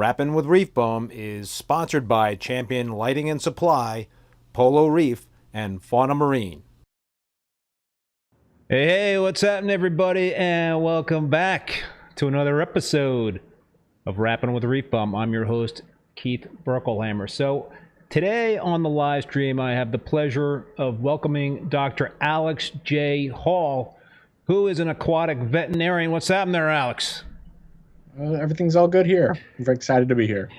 Rappin with ReefBum is sponsored by Champion Lighting and Supply, Polo Reef, and Fauna Marin. Hey, what's happening, everybody, and welcome back to another episode of Rappin with ReefBum. I'm your host, Keith Berkelhamer. So today on the live stream, I have the pleasure of welcoming Dr. Alex J. Hall, who is an aquatic veterinarian. What's happening there, Alex? Everything's all good here. I'm very excited to be here.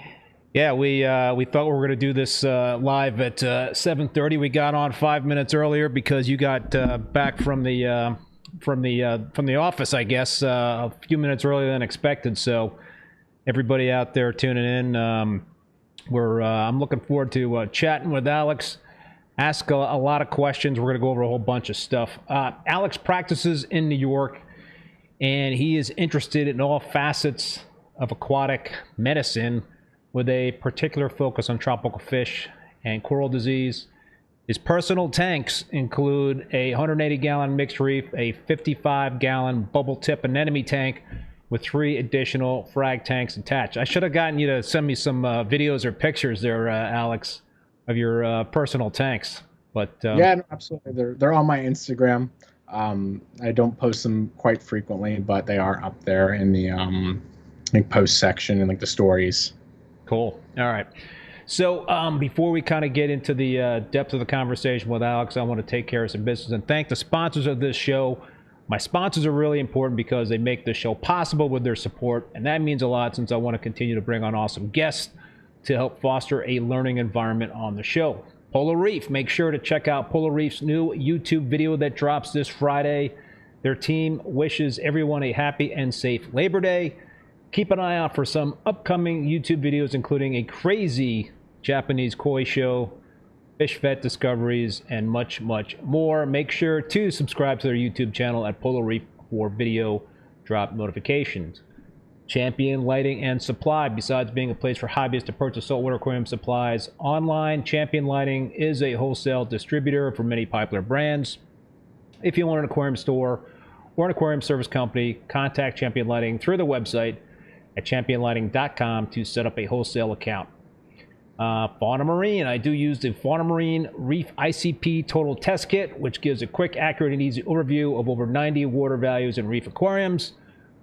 Yeah, we thought we were going to do this live at 7:30. We got on 5 minutes earlier because you got back from the office, I guess, a few minutes earlier than expected. So everybody out there tuning in, I'm looking forward to chatting with Alex. Ask a lot of questions. We're going to go over a whole bunch of stuff. Alex practices in New York, and he is interested in all facets of aquatic medicine with a particular focus on tropical fish and coral disease. His personal tanks include a 180-gallon mixed reef, a 55-gallon Bubble-tip Anemone tank with 3 additional frag tanks attached. I should have gotten you to send me some videos or pictures there, Alex, of your personal tanks. But yeah, no, absolutely. They're on my Instagram. I don't post them quite frequently, but they are up there in the post section and like the stories. Cool. All right. So before we kind of get into the depth of the conversation with Alex, I want to take care of some business and thank the sponsors of this show. My sponsors are really important because they make this show possible with their support, and that means a lot since I want to continue to bring on awesome guests to help foster a learning environment on the show. Polo Reef, make sure to check out Polo Reef's new YouTube video that drops this Friday. Their team wishes everyone a happy and safe Labor Day. Keep an eye out for some upcoming YouTube videos, including a crazy Japanese koi show, fish vet discoveries, and much, much more. Make sure to subscribe to their YouTube channel at Polo Reef for video drop notifications. Champion Lighting and Supply. Besides being a place for hobbyists to purchase saltwater aquarium supplies online, Champion Lighting is a wholesale distributor for many popular brands. If you want an aquarium store or an aquarium service company, contact Champion Lighting through the website at championlighting.com to set up a wholesale account. Fauna Marin. I do use the Fauna Marin Reef ICP Total Test Kit, which gives a quick, accurate, and easy overview of over 90 water values in reef aquariums.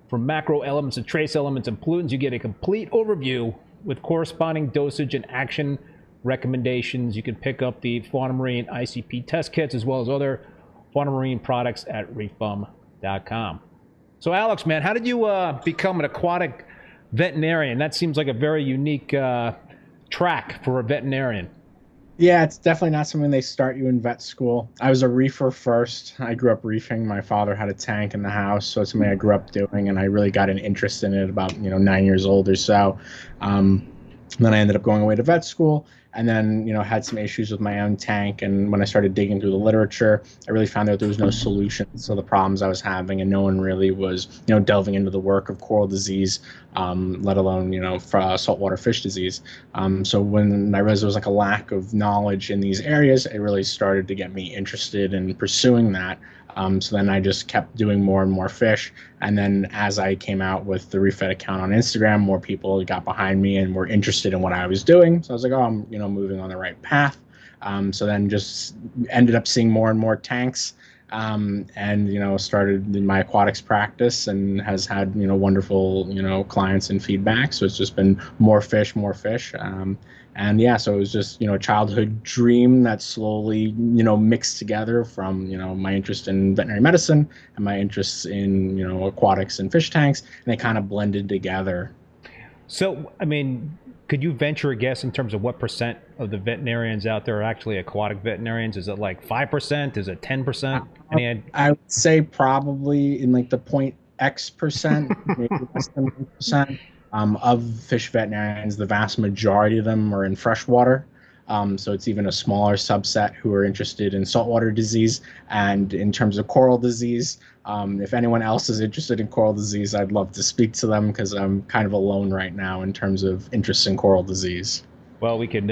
From macro elements to trace elements and pollutants, you get a complete overview with corresponding dosage and action recommendations. You can pick up the Fauna Marin ICP test kits as well as other Fauna Marin products at reefbum.com. So Alex, man, how did you become an aquatic veterinarian? That seems like a very unique track for a veterinarian. Yeah, it's definitely not something they start you in vet school. I was a reefer first. I grew up reefing. My father had a tank in the house, so it's something I grew up doing, and I really got an interest in it about 9 years old or so. Then I ended up going away to vet school, and then had some issues with my own tank. And when I started digging through the literature, I really found out there was no solutions to the problems I was having, and no one really was delving into the work of coral disease, let alone for saltwater fish disease. So when I realized there was like a lack of knowledge in these areas, it really started to get me interested in pursuing that. So then I just kept doing more and more fish. And then as I came out with the ReefVet account on Instagram, more people got behind me and were interested in what I was doing. So I was like, oh, I'm moving on the right path. So then just ended up seeing more and more tanks, and started my aquatics practice, and has had wonderful clients and feedback. So it's just been more fish. And yeah, so it was just, a childhood dream that slowly, mixed together from, my interest in veterinary medicine and my interests in, aquatics and fish tanks, and they kind of blended together. So, I mean, could you venture a guess in terms of what percent of the veterinarians out there are actually aquatic veterinarians? Is it like 5%? Is it 10%? I would say probably in like the point X percent, maybe less than 1%. Of fish veterinarians, the vast majority of them are in freshwater. So it's even a smaller subset who are interested in saltwater disease. And in terms of coral disease, if anyone else is interested in coral disease, I'd love to speak to them, because I'm kind of alone right now in terms of interest in coral disease. Well, we could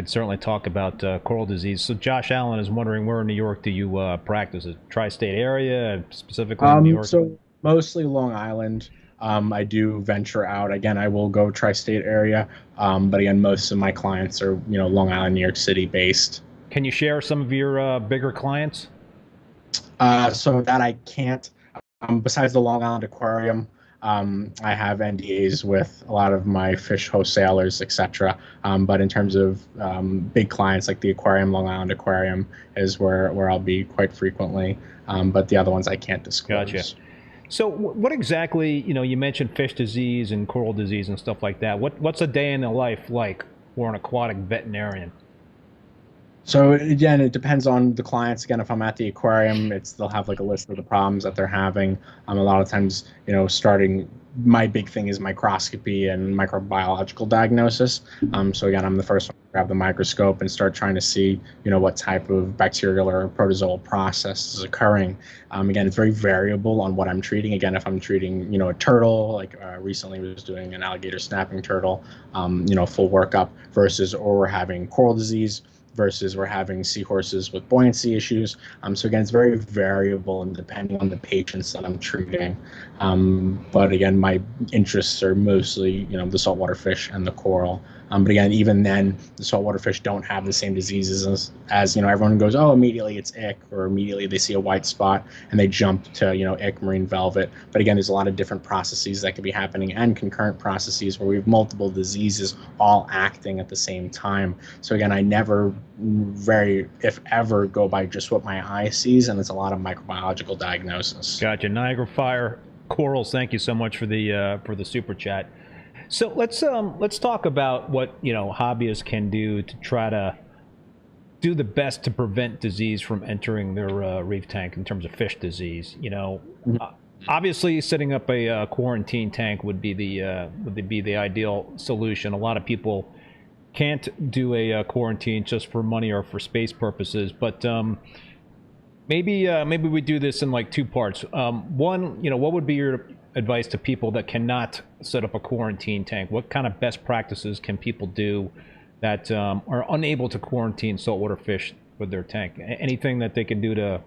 certainly talk about coral disease. So Josh Allen is wondering, where in New York do you practice? A tri-state area, specifically in New York? So mostly Long Island. I do venture out. Again, I will go tri-state area, but again, most of my clients are, Long Island, New York City based. Can you share some of your bigger clients? So that I can't. Besides the Long Island Aquarium, I have NDAs with a lot of my fish wholesalers, etc. But in terms of big clients like the aquarium, Long Island Aquarium is where I'll be quite frequently. But the other ones I can't disclose. Gotcha. So what exactly, you mentioned fish disease and coral disease and stuff like that. What's a day in the life like for an aquatic veterinarian? So again, it depends on the clients. Again, if I'm at the aquarium, they'll have like a list of the problems that they're having. A lot of times, starting my big thing is microscopy and microbiological diagnosis. So again, I'm the first one to grab the microscope and start trying to see, what type of bacterial or protozoal process is occurring. Again, it's very variable on what I'm treating. Again, if I'm treating, a turtle, like recently we was doing an alligator snapping turtle, full workup versus, or we're having coral disease versus we're having seahorses with buoyancy issues. So again, it's very variable and depending on the patients that I'm treating. But again, my interests are mostly, the saltwater fish and the coral. But again, even then, the saltwater fish don't have the same diseases as everyone goes, oh, immediately it's ick, or immediately they see a white spot and they jump to, ick, marine velvet. But again, there's a lot of different processes that could be happening and concurrent processes where we have multiple diseases all acting at the same time. So again, I never if ever, go by just what my eye sees, and it's a lot of microbiological diagnosis. Gotcha. Niagara Fire Corals, thank you so much for the super chat. So let's talk about what hobbyists can do to try to do the best to prevent disease from entering their reef tank in terms of fish disease. Obviously, setting up a quarantine tank would be the ideal solution. A lot of people can't do a quarantine just for money or for space purposes, but maybe we do this in like two parts. One, what would be your advice to people that cannot set up a quarantine tank? What kind of best practices can people do that are unable to quarantine saltwater fish with their tank? Anything that they can do to...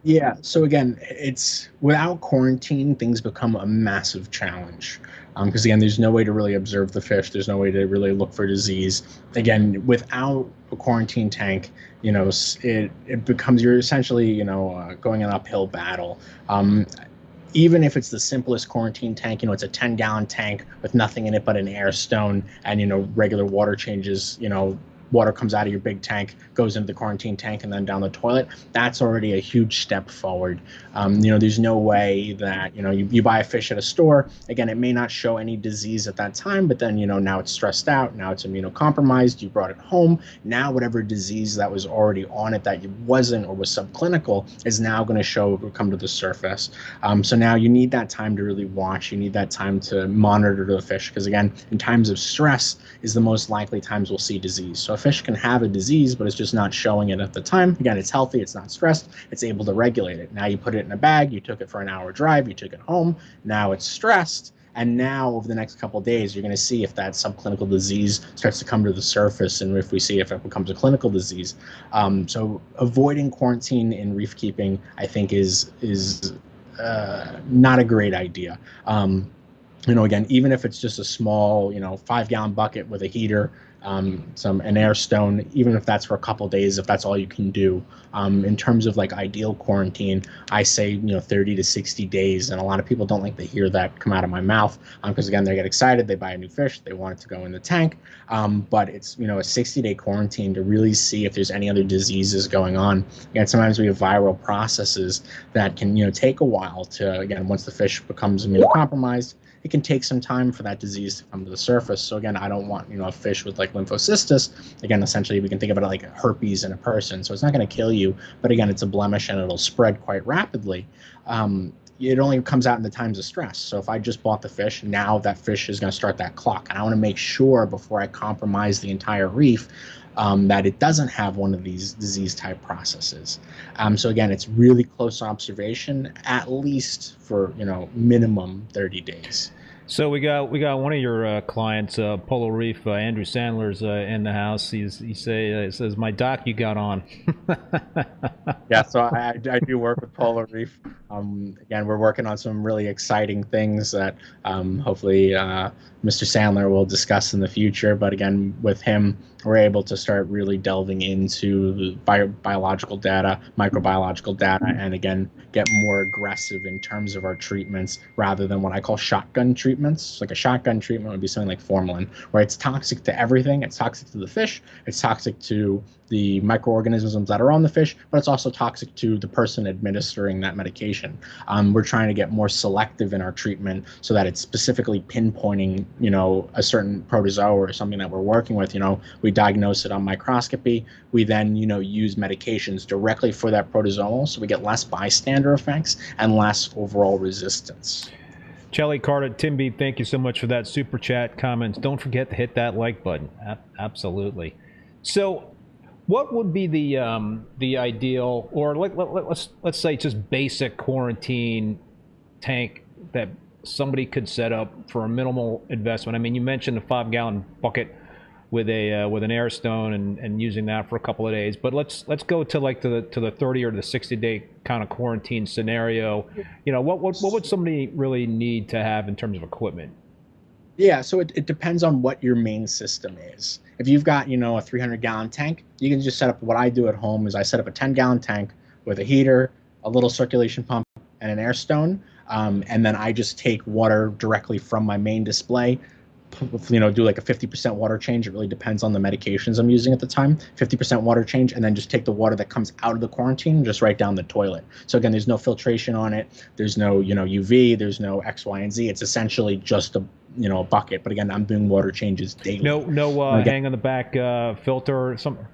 Yeah, so again, it's without quarantine, things become a massive challenge. Because again, there's no way to really observe the fish. There's no way to really look for disease. Again, without a quarantine tank, it becomes, you're essentially, going an uphill battle. Even if it's the simplest quarantine tank, it's a 10-gallon tank with nothing in it but an air stone and, regular water changes, water comes out of your big tank, goes into the quarantine tank, and then down the toilet. That's already a huge step forward. There's no way that, you buy a fish at a store. Again, it may not show any disease at that time, but then, now it's stressed out. Now it's immunocompromised. You brought it home. Now whatever disease that was already on it that wasn't or was subclinical is now going to come to the surface. So now you need that time to really watch. You need that time to monitor the fish, because again, in times of stress is the most likely times we'll see disease. So fish can have a disease, but it's just not showing it at the time. Again, it's healthy, it's not stressed, it's able to regulate it. Now you put it in a bag, you took it for an hour drive, you took it home, now it's stressed, and now over the next couple of days, you're going to see if that subclinical disease starts to come to the surface, and if we see if it becomes a clinical disease. So avoiding quarantine in reef keeping, I think, is not a great idea. Again, even if it's just a small, 5-gallon bucket with a heater, an air stone, even if that's for a couple days, if that's all you can do. In terms of like ideal quarantine, I say 30 to 60 days, and a lot of people don't like to hear that come out of my mouth, because again, they get excited, they buy a new fish, they want it to go in the tank, but it's a 60-day quarantine to really see if there's any other diseases going on. Again, sometimes we have viral processes that can take a while to, again, once the fish becomes immunocompromised, it can take some time for that disease to come to the surface. So again, I don't want a fish with like lymphocystis. Again, essentially we can think about it like herpes in a person. So it's not going to kill you, but again, it's a blemish and it'll spread quite rapidly. It only comes out in the times of stress. So if I just bought the fish, now that fish is going to start that clock, and I want to make sure before I compromise the entire reef that it doesn't have one of these disease type processes. So again, it's really close observation, at least for minimum 30 days. So we got one of your clients, Polo Reef, Andrew Sandler's in the house. He says, "My doc, you got on." Yeah, so I do work with Polo Reef. Again, we're working on some really exciting things that hopefully Mr. Sandler will discuss in the future. But again, with him, we're able to start really delving into biological data, microbiological data, and again, get more aggressive in terms of our treatments rather than what I call shotgun treatments. Like a shotgun treatment would be something like formalin, where it's toxic to everything. It's toxic to the fish. It's toxic to the microorganisms that are on the fish, but it's also toxic to the person administering that medication. We're trying to get more selective in our treatment so that it's specifically pinpointing, a certain protozoa or something that we're working with. We diagnose it on microscopy. We then, use medications directly for that protozoal, so we get less bystander effects and less overall resistance. Charlie Carter, Tim B, thank you so much for that super chat comments. Don't forget to hit that like button. Absolutely. So, what would be the ideal, or let's say just basic quarantine tank that somebody could set up for a minimal investment? I mean, you mentioned the 5-gallon bucket with an air stone and using that for a couple of days, but let's go to the 30 or the 60-day kind of quarantine scenario. What would somebody really need to have in terms of equipment? Yeah, so it depends on what your main system is. If you've got, a 300-gallon tank, you can just set up, what I do at home is I set up a 10-gallon tank with a heater, a little circulation pump, and an air stone. And then I just take water directly from my main display, do like a 50% water change. It really depends on the medications I'm using at the time. 50% water change, and then just take the water that comes out of the quarantine just right down the toilet. So again, there's no filtration on it. There's no, UV. There's no X, Y, and Z. It's essentially just a bucket. But again, I'm doing water changes daily. No hang on the back filter or something.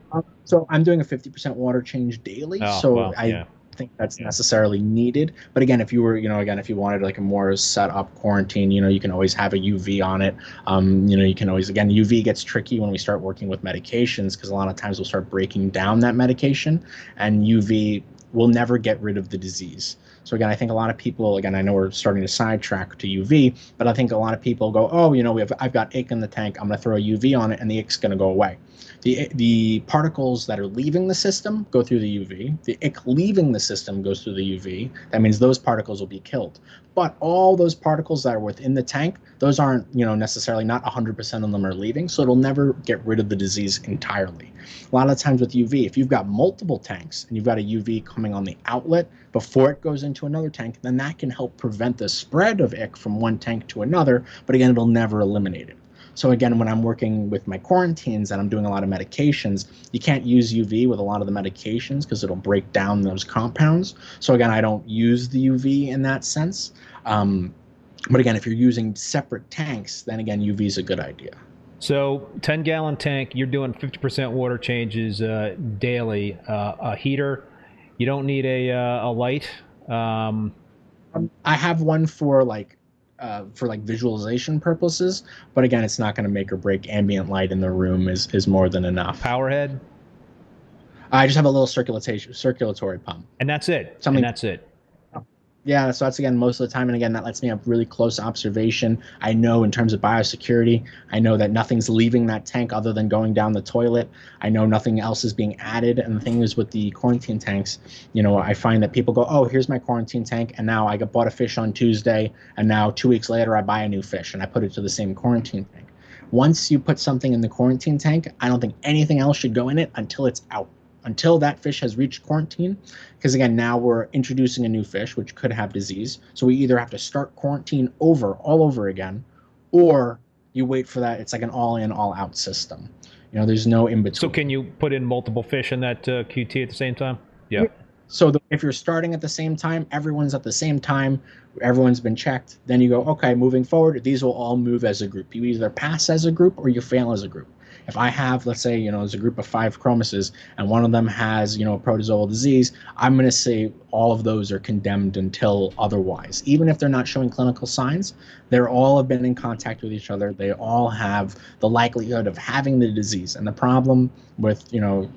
So I'm doing a 50% water change daily. I think that's necessarily needed. But again, if you were, if you wanted like a more set up quarantine, you can always have a UV on it. You can always, again, UV gets tricky when we start working with medications, because a lot of times we'll start breaking down that medication, and UV will never get rid of the disease. So again, I think a lot of people, again, I know we're starting to sidetrack to UV, but I think a lot of people go, oh, I've got ick in the tank, I'm going to throw a UV on it, and the ick's going to go away. The particles that are leaving the system go through the UV. The ick leaving the system goes through the UV. That means those particles will be killed. But all those particles that are within the tank, those aren't, necessarily, not 100% of them are leaving, so it'll never get rid of the disease entirely. A lot of times with UV, if you've got multiple tanks and you've got a UV coming on the outlet before it goes into another tank, then that can help prevent the spread of ick from one tank to another, but again, it'll never eliminate it. So again, when I'm working with my quarantines and I'm doing a lot of medications, you can't use UV with a lot of the medications because it'll break down those compounds. So again, I don't use the UV in that sense. But again, if you're using separate tanks, then again, UV is a good idea. So 10-gallon tank, you're doing 50% water changes daily. A heater, you don't need a light. I have one for visualization purposes, but again, it's not going to make or break. Ambient light in the room is more than enough. Power head? I just have a little circulatory pump. And that's it. Yeah, so that's, again, most of the time. And again, that lets me have really close observation. I know in terms of biosecurity, I know that nothing's leaving that tank other than going down the toilet. I know nothing else is being added. And the thing is with the quarantine tanks, I find that people go, oh, here's my quarantine tank. And now I bought a fish on Tuesday. And now 2 weeks later, I buy a new fish and I put it to the same quarantine tank. Once you put something in the quarantine tank, I don't think anything else should go in it until it's out. Until that fish has reached quarantine, because again, now we're introducing a new fish which could have disease. So we either have to start quarantine all over again, or you wait for that. It's like an all-in, all-out system. There's no in between. So can you put in multiple fish in that QT at the same time? Yeah. So if you're starting at the same time, everyone's at the same time, everyone's been checked, then you go, okay, moving forward, these will all move as a group. You either pass as a group or you fail as a group. If I have, let's say, there's a group of 5 chromuses and one of them has, a protozoal disease, I'm going to say all of those are condemned until otherwise. Even if they're not showing clinical signs, they're all have been in contact with each other. They all have the likelihood of having the disease. And the problem with,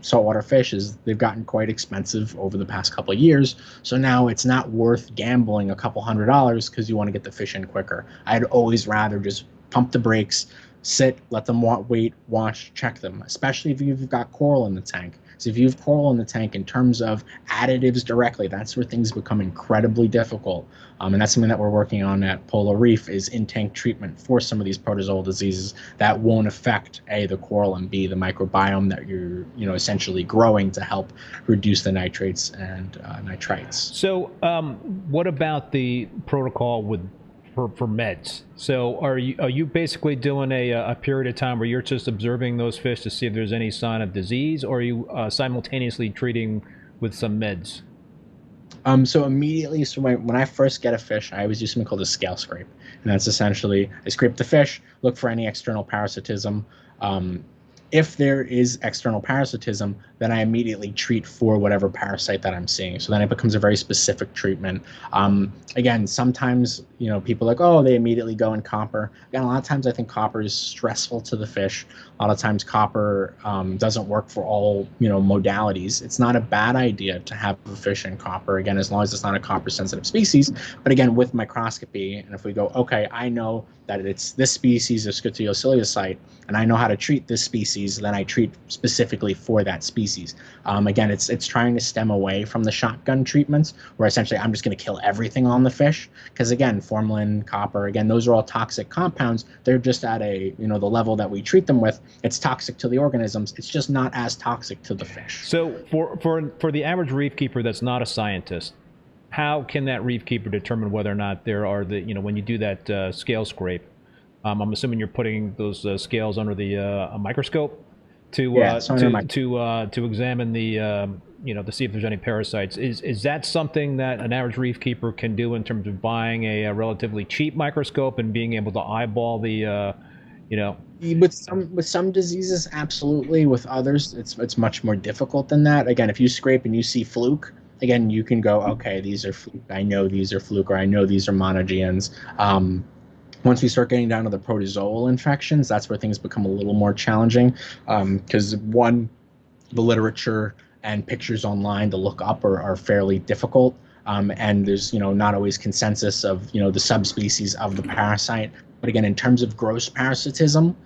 saltwater fish is they've gotten quite expensive over the past couple of years. So now it's not worth gambling a couple $100 because you want to get the fish in quicker. I'd always rather just pump the brakes, sit, let them wait, watch, check them, especially if you've got coral in the tank. So if you have coral in the tank, in terms of additives directly, that's where things become incredibly difficult. And that's something that we're working on at Polo Reef, is in-tank treatment for some of these protozoal diseases that won't affect A, the coral, and B, the microbiome that you're essentially growing to help reduce the nitrates and nitrites. So what about the protocol for meds? So are you basically doing a period of time where you're just observing those fish to see if there's any sign of disease, or are you simultaneously treating with some meds? So immediately, when I first get a fish, I always do something called a scale scrape, and that's essentially I scrape the fish, look for any external parasitism. If there is external parasitism, then I immediately treat for whatever parasite that I'm seeing. So then it becomes a very specific treatment. Again, sometimes, people are like, oh, they immediately go in copper. Again, a lot of times I think copper is stressful to the fish. A lot of times copper doesn't work for all, modalities. It's not a bad idea to have a fish in copper, again, as long as it's not a copper sensitive species. But again, with microscopy, and if we go, okay, I know that it's this species of Scuteociliosite, and I know how to treat this species, then I treat specifically for that species. Again, it's trying to stem away from the shotgun treatments, where essentially I'm just going to kill everything on the fish. Because again, formalin, copper, again, those are all toxic compounds. They're just at the level that we treat them with. It's toxic to the organisms. It's just not as toxic to the fish. So for the average reef keeper that's not a scientist, how can that reef keeper determine whether or not there are when you do that scale scrape? I'm assuming you're putting those scales under a microscope to examine to see if there's any parasites. Is that something that an average reef keeper can do in terms of buying a relatively cheap microscope and being able to eyeball the With some diseases, absolutely. With others, it's much more difficult than that. Again, if you scrape and you see fluke, again, you can go, okay, these are fluke. I know these are fluke, or I know these are monogenes. Once we start getting down to the protozoal infections, that's where things become a little more challenging, because one, the literature and pictures online to look up are fairly difficult, and there's not always consensus of the subspecies of the parasite. But again, in terms of gross parasitism,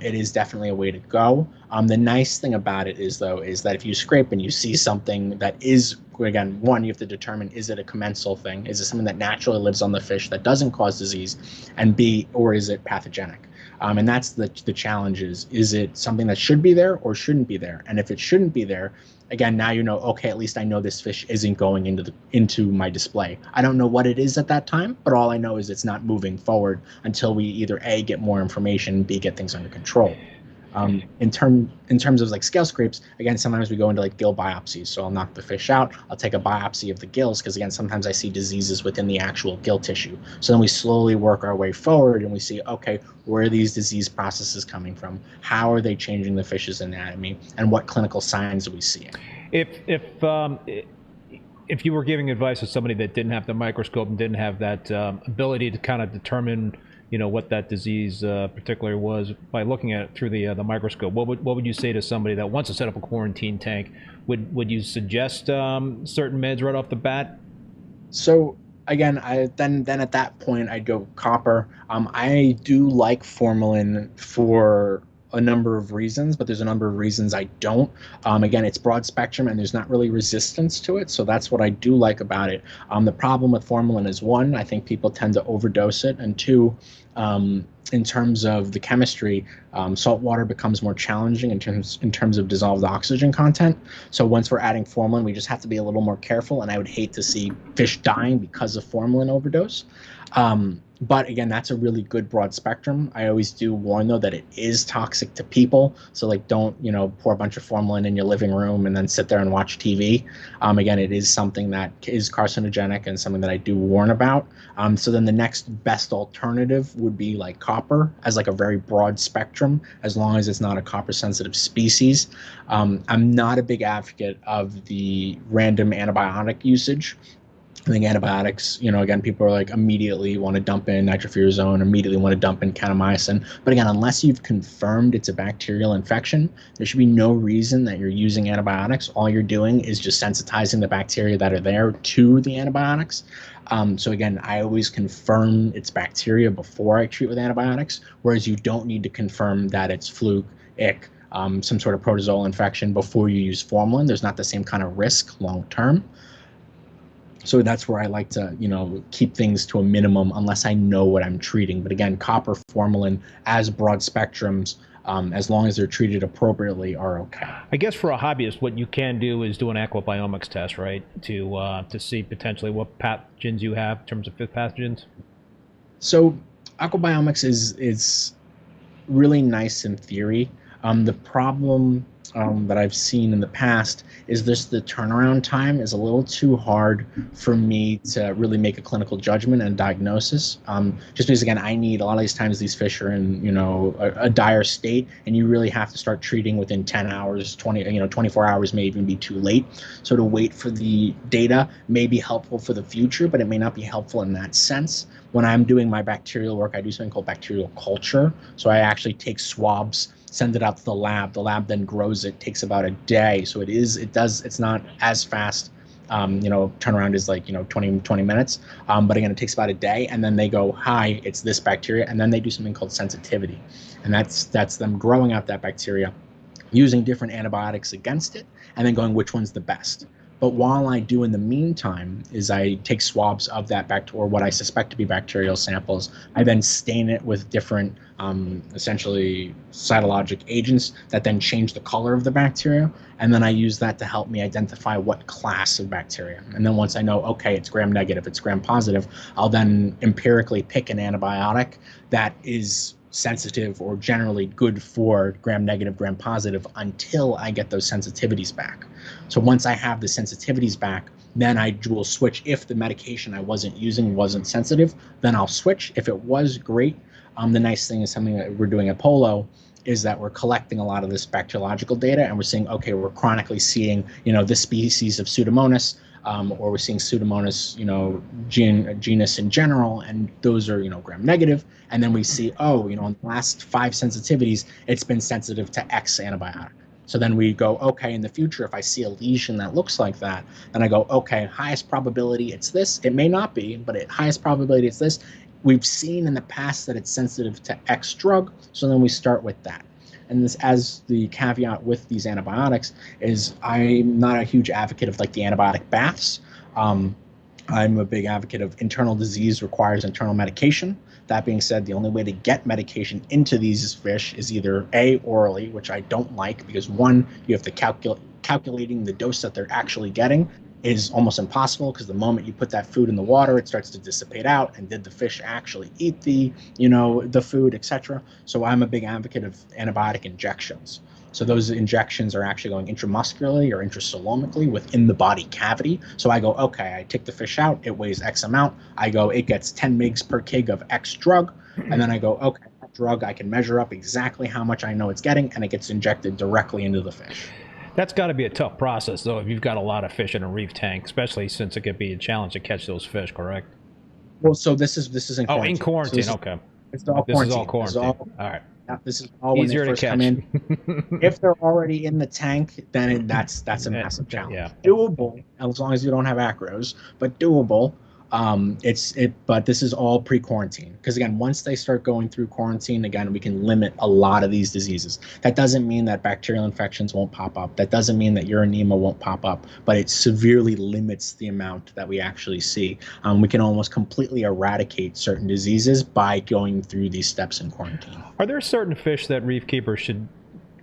it is definitely a way to go. The nice thing about it is that if you scrape and you see something that is, again, one, you have to determine, is it a commensal thing? Is it something that naturally lives on the fish that doesn't cause disease? And B, or is it pathogenic? And that's the challenge is it something that should be there or shouldn't be there? And if it shouldn't be there, again, now okay, at least I know this fish isn't going into my display. I don't know what it is at that time, but all I know is it's not moving forward until we either A, get more information, B, get things under control. In terms of like scale scrapes, again, sometimes we go into like gill biopsies. So I'll knock the fish out. I'll take a biopsy of the gills because, again, sometimes I see diseases within the actual gill tissue. So then we slowly work our way forward and we see, okay, where are these disease processes coming from? How are they changing the fish's anatomy? And what clinical signs are we seeing? If you were giving advice to somebody that didn't have the microscope and didn't have that ability to kind of determine what that disease particularly was by looking at it through the microscope, what would you say to somebody that wants to set up a quarantine tank? Would you suggest certain meds right off the bat? So again, then at that point I'd go copper. I do like formalin for a number of reasons, but there's a number of reasons I don't. Again, it's broad spectrum and there's not really resistance to it, so that's what I do like about it. The problem with formalin is, one, I think people tend to overdose it, and two, in terms of the chemistry, salt water becomes more challenging in terms of dissolved oxygen content. So once we're adding formalin, we just have to be a little more careful, and I would hate to see fish dying because of formalin overdose. But again, that's a really good broad spectrum. I always do warn, though, that it is toxic to people. So like, don't, pour a bunch of formalin in your living room and then sit there and watch TV. Again, it is something that is carcinogenic and something that I do warn about. So then the next best alternative would be like copper as like a very broad spectrum, as long as it's not a copper sensitive species. I'm not a big advocate of the random antibiotic usage. I think antibiotics, again, people are like immediately want to dump in nitrofurazone, immediately want to dump in kanamycin. But again, unless you've confirmed it's a bacterial infection, there should be no reason that you're using antibiotics. All you're doing is just sensitizing the bacteria that are there to the antibiotics. So again, I always confirm it's bacteria before I treat with antibiotics, whereas you don't need to confirm that it's fluke, ick, some sort of protozoal infection before you use formalin. There's not the same kind of risk long term. So that's where I like to, keep things to a minimum unless I know what I'm treating. But again, copper, formalin, as broad spectrums, as long as they're treated appropriately, are okay. I guess for a hobbyist, what you can do is do an aquabiomics test, right, to see potentially what pathogens you have in terms of fifth pathogens. So aquabiomics is really nice in theory. The problem that I've seen in the past is just the turnaround time is a little too hard for me to really make a clinical judgment and diagnosis. Just because, again, I need a lot of these times these fish are in, a dire state, and you really have to start treating within 10 hours, 24 hours may even be too late. So to wait for the data may be helpful for the future, but it may not be helpful in that sense. When I'm doing my bacterial work, I do something called bacterial culture. So I actually take swabs, send it out to the lab. The lab then grows it. Takes about a day. So it's not as fast. Turnaround is like 20 minutes. But again, it takes about a day, and then they go, hi, it's this bacteria, and then they do something called sensitivity, and that's them growing out that bacteria, using different antibiotics against it, and then going which one's the best. But while I do in the meantime is I take swabs of that bacteria, or what I suspect to be bacterial samples. I then stain it with different, essentially cytologic agents that then change the color of the bacteria. And then I use that to help me identify what class of bacteria. And then once I know, okay, it's gram negative, it's gram positive, I'll then empirically pick an antibiotic that is sensitive or generally good for gram negative, gram positive until I get those sensitivities back. So once I have the sensitivities back, then I will switch. If the medication I wasn't using wasn't sensitive, then I'll switch. If it was, great. The nice thing is something that we're doing at Polo is that we're collecting a lot of this bacteriological data, and we're saying, okay, we're chronically seeing, this species of Pseudomonas, or we're seeing Pseudomonas, genus in general, and those are, gram negative. And then we see, in the last 5 sensitivities, it's been sensitive to X antibiotic. So then we go, okay, in the future, if I see a lesion that looks like that, then I go, okay, highest probability it's this. It may not be, but at highest probability it's this. We've seen in the past that it's sensitive to X drug, so then we start with that. And this, as the caveat with these antibiotics, is I'm not a huge advocate of like the antibiotic baths. I'm a big advocate of internal disease requires internal medication. That being said, the only way to get medication into these fish is either A, orally, which I don't like, because one, you have to calculating the dose that they're actually getting is almost impossible, because the moment you put that food in the water, it starts to dissipate out. And did the fish actually eat the food, etc.? So I'm a big advocate of antibiotic injections. So those injections are actually going intramuscularly or intracelomically within the body cavity. So I go, okay, I take the fish out, it weighs X amount. I go, it gets 10 mg per kg of X drug. And then I go, okay, that drug, I can measure up exactly how much I know it's getting, and it gets injected directly into the fish. That's got to be a tough process, though, if you've got a lot of fish in a reef tank, especially since it could be a challenge to catch those fish, correct? Well, so this is in quarantine. Oh, in quarantine, so okay. This is all quarantine. All right. Yeah, this is all when easier they first to catch. come in. If they're already in the tank, then that's a massive challenge. Yeah. Doable, as long as you don't have acros, but doable. But this is all pre-quarantine, because again, once they start going through quarantine, again, we can limit a lot of these diseases. That doesn't mean that bacterial infections won't pop up. That doesn't mean that Uronema won't pop up, but it severely limits the amount that we actually see. We can almost completely eradicate certain diseases by going through these steps in quarantine. Are there certain fish that reef keepers should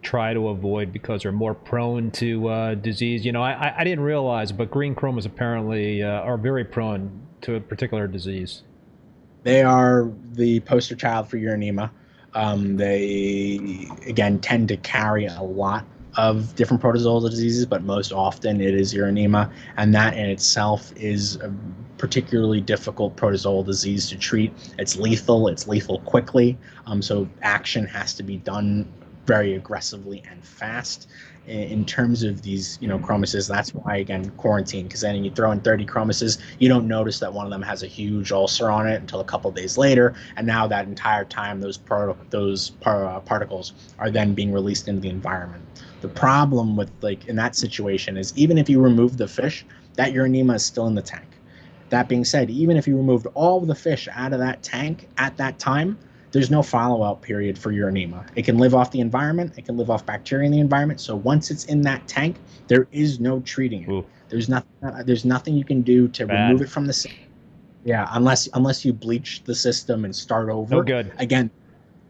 try to avoid because they're more prone to disease? I didn't realize, but green chromas apparently are very prone to a particular disease. They are the poster child for Uronema. They, again, tend to carry a lot of different protozoal diseases, but most often it is Uronema, and that in itself is particularly difficult protozoal disease to treat. It's lethal quickly, so action has to be done very aggressively and fast. In terms of these, chromices, that's why, again, quarantine, because then you throw in 30 chromices, you don't notice that one of them has a huge ulcer on it until a couple days later, and now that entire time those particles are then being released into the environment. The problem with, like, in that situation is, even if you remove the fish, that Uronema is still in the tank. That being said, even if you removed all of the fish out of that tank at that time, there's no follow-up period for Uronema. It can live off the environment. It can live off bacteria in the environment. So once it's in that tank, there is no treating it. Ooh. There's nothing you can do to remove it from the system. Yeah, unless you bleach the system and start over. No good. Again,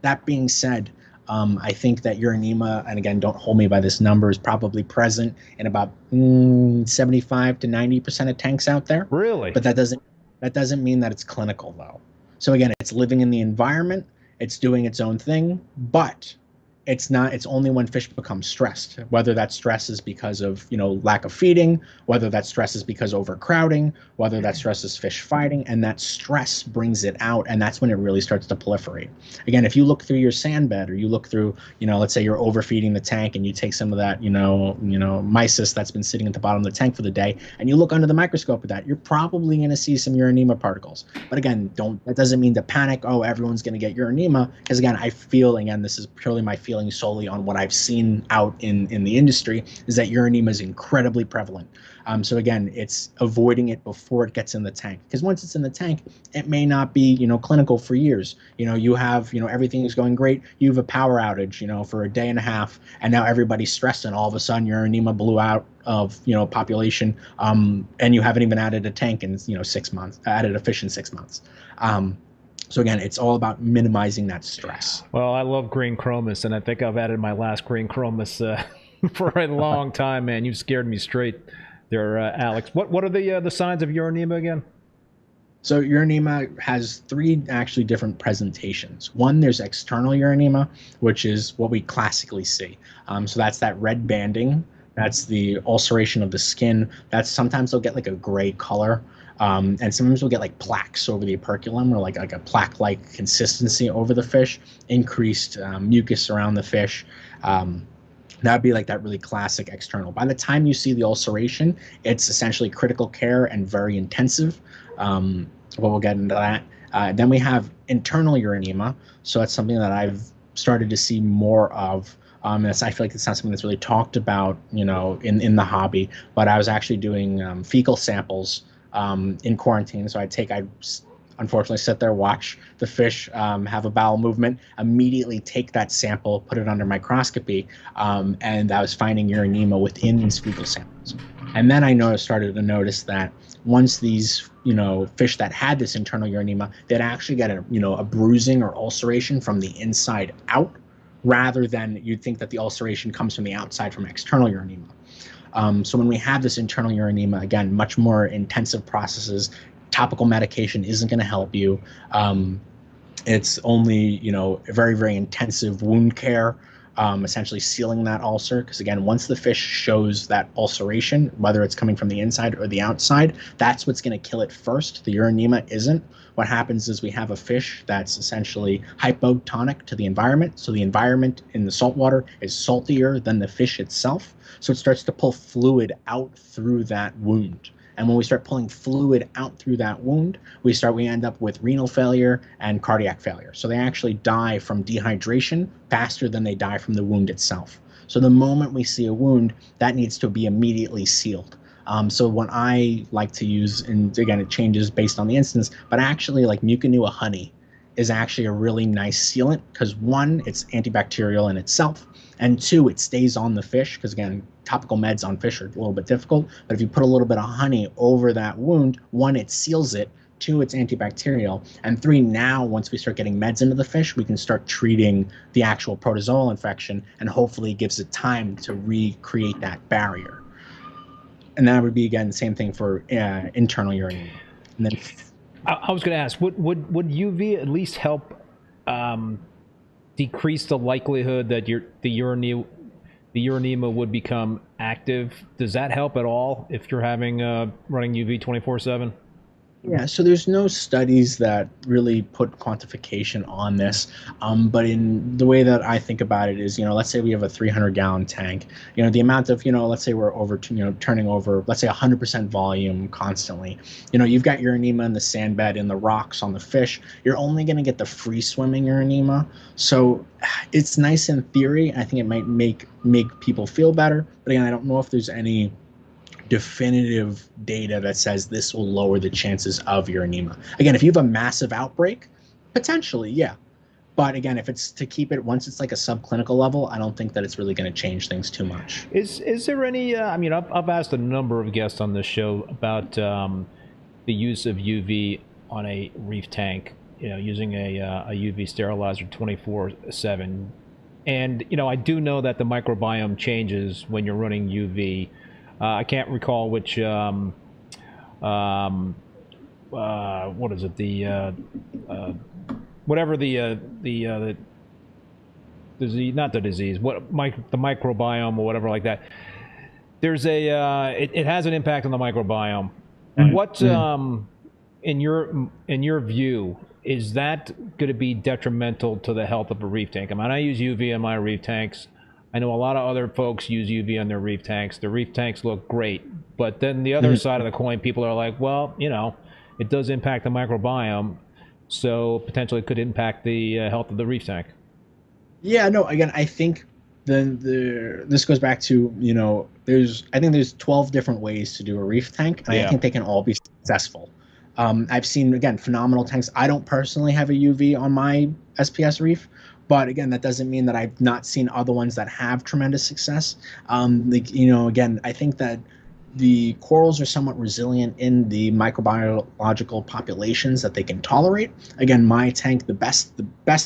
that being said, I think that Uronema, and again, don't hold me by this number, is probably present in about 75 to 90% of tanks out there. Really? But that doesn't mean that it's clinical, though. So again, it's living in the environment, it's doing its own thing, but it's only when fish become stressed, whether that stress is because of, lack of feeding, whether that stress is because of overcrowding, whether that stress is fish fighting, and that stress brings it out, and that's when it really starts to proliferate. Again, if you look through your sandbed, or you look through, let's say you're overfeeding the tank and you take some of that, mysis that's been sitting at the bottom of the tank for the day, and you look under the microscope at that, you're probably going to see some Uronema particles. But again, that doesn't mean to panic, oh, everyone's going to get Uronema, because again, I feel, again, this is purely my feeling solely on what I've seen out in the industry, is that Uronema is incredibly prevalent. So again, it's avoiding it before it gets in the tank, because once it's in the tank, it may not be, clinical for years. You have, everything is going great. You have a power outage, for a day and a half, and now everybody's stressed, and all of a sudden Uronema blew out of, population, and you haven't even added a tank in, 6 months, added a fish in 6 months. So again, it's all about minimizing that stress. Well, I love green chromis, and I think I've added my last green chromis for a long time, man. You've scared me straight there, Alex. What are the signs of Uronema again? So Uronema has 3 actually different presentations. One, there's external Uronema, which is what we classically see. So that's that red banding. That's the ulceration of the skin. That's sometimes they'll get like a gray color. And sometimes we'll get like plaques over the operculum, or like a plaque-like consistency over the fish, increased mucus around the fish. That'd be like that really classic external. By the time you see the ulceration, it's essentially critical care and very intensive. But we'll get into that. Then we have internal Uronema. So that's something that I've started to see more of. I feel like it's not something that's really talked about, in the hobby. But I was actually doing fecal samples in quarantine. So I'd unfortunately sit there, watch the fish have a bowel movement, immediately take that sample, put it under microscopy, and I was finding Uronema within these fecal samples. And then I started to notice that once these, fish that had this internal Uronema, they'd actually get a bruising or ulceration from the inside out, rather than you'd think that the ulceration comes from the outside from external Uronema. So when we have this internal Uronema, again, much more intensive processes. Topical medication isn't going to help you. It's only, very, very intensive wound care, essentially sealing that ulcer. Because again, once the fish shows that ulceration, whether it's coming from the inside or the outside, that's what's going to kill it first. The Uronema isn't. What happens is we have a fish that's essentially hypotonic to the environment. So the environment in the saltwater is saltier than the fish itself. So it starts to pull fluid out through that wound. And when we start pulling fluid out through that wound, we end up with renal failure and cardiac failure. So they actually die from dehydration faster than they die from the wound itself. So the moment we see a wound, that needs to be immediately sealed. So what I like to use, and again, it changes based on the instance, but actually like Mucinua honey is actually a really nice sealant, because 1, it's antibacterial in itself, and 2, it stays on the fish, because again, topical meds on fish are a little bit difficult, but if you put a little bit of honey over that wound, 1, it seals it, 2, it's antibacterial, and 3, now once we start getting meds into the fish, we can start treating the actual protozoal infection, and hopefully it gives it time to recreate that barrier. And that would be, again, the same thing for internal Uronema. And then I was going to ask, would UV at least help decrease the likelihood that the Uronema would become active? Does that help at all if you're having running UV 24/7? Yeah, so there's no studies that really put quantification on this. But in the way that I think about it is, let's say we have a 300-gallon tank. The amount of, let's say we're turning over, let's say 100% volume constantly. You've got Uronema in the sandbed, in the rocks, on the fish. You're only going to get the free swimming Uronema. So it's nice in theory. I think it might make people feel better. But again, I don't know if there's any definitive data that says this will lower the chances of Uronema. Again, if you have a massive outbreak, potentially, yeah. But again, if it's to keep it once it's like a subclinical level, I don't think that it's really going to change things too much. Is there any? I mean, I've asked a number of guests on this show about the use of UV on a reef tank. Using a UV sterilizer 24/7, and I do know that the microbiome changes when you're running UV. I can't recall which, what is it, whatever the disease, not the disease, the microbiome or whatever like that. There's it has an impact on the microbiome. What, in your view, is that going to be detrimental to the health of a reef tank? I mean, I use UV in my reef tanks. I know a lot of other folks use UV on their reef tanks. The reef tanks look great. But then the other side of the coin, people are like, well, it does impact the microbiome, so potentially it could impact the health of the reef tank. Yeah, no, again, I think this goes back to, I think there's 12 different ways to do a reef tank, and I think they can all be successful. I've seen, again, phenomenal tanks. I don't personally have a UV on my SPS reef, but again, that doesn't mean that I've not seen other ones that have tremendous success. Again, I think that the corals are somewhat resilient in the microbiological populations that they can tolerate. Again, my tank, the best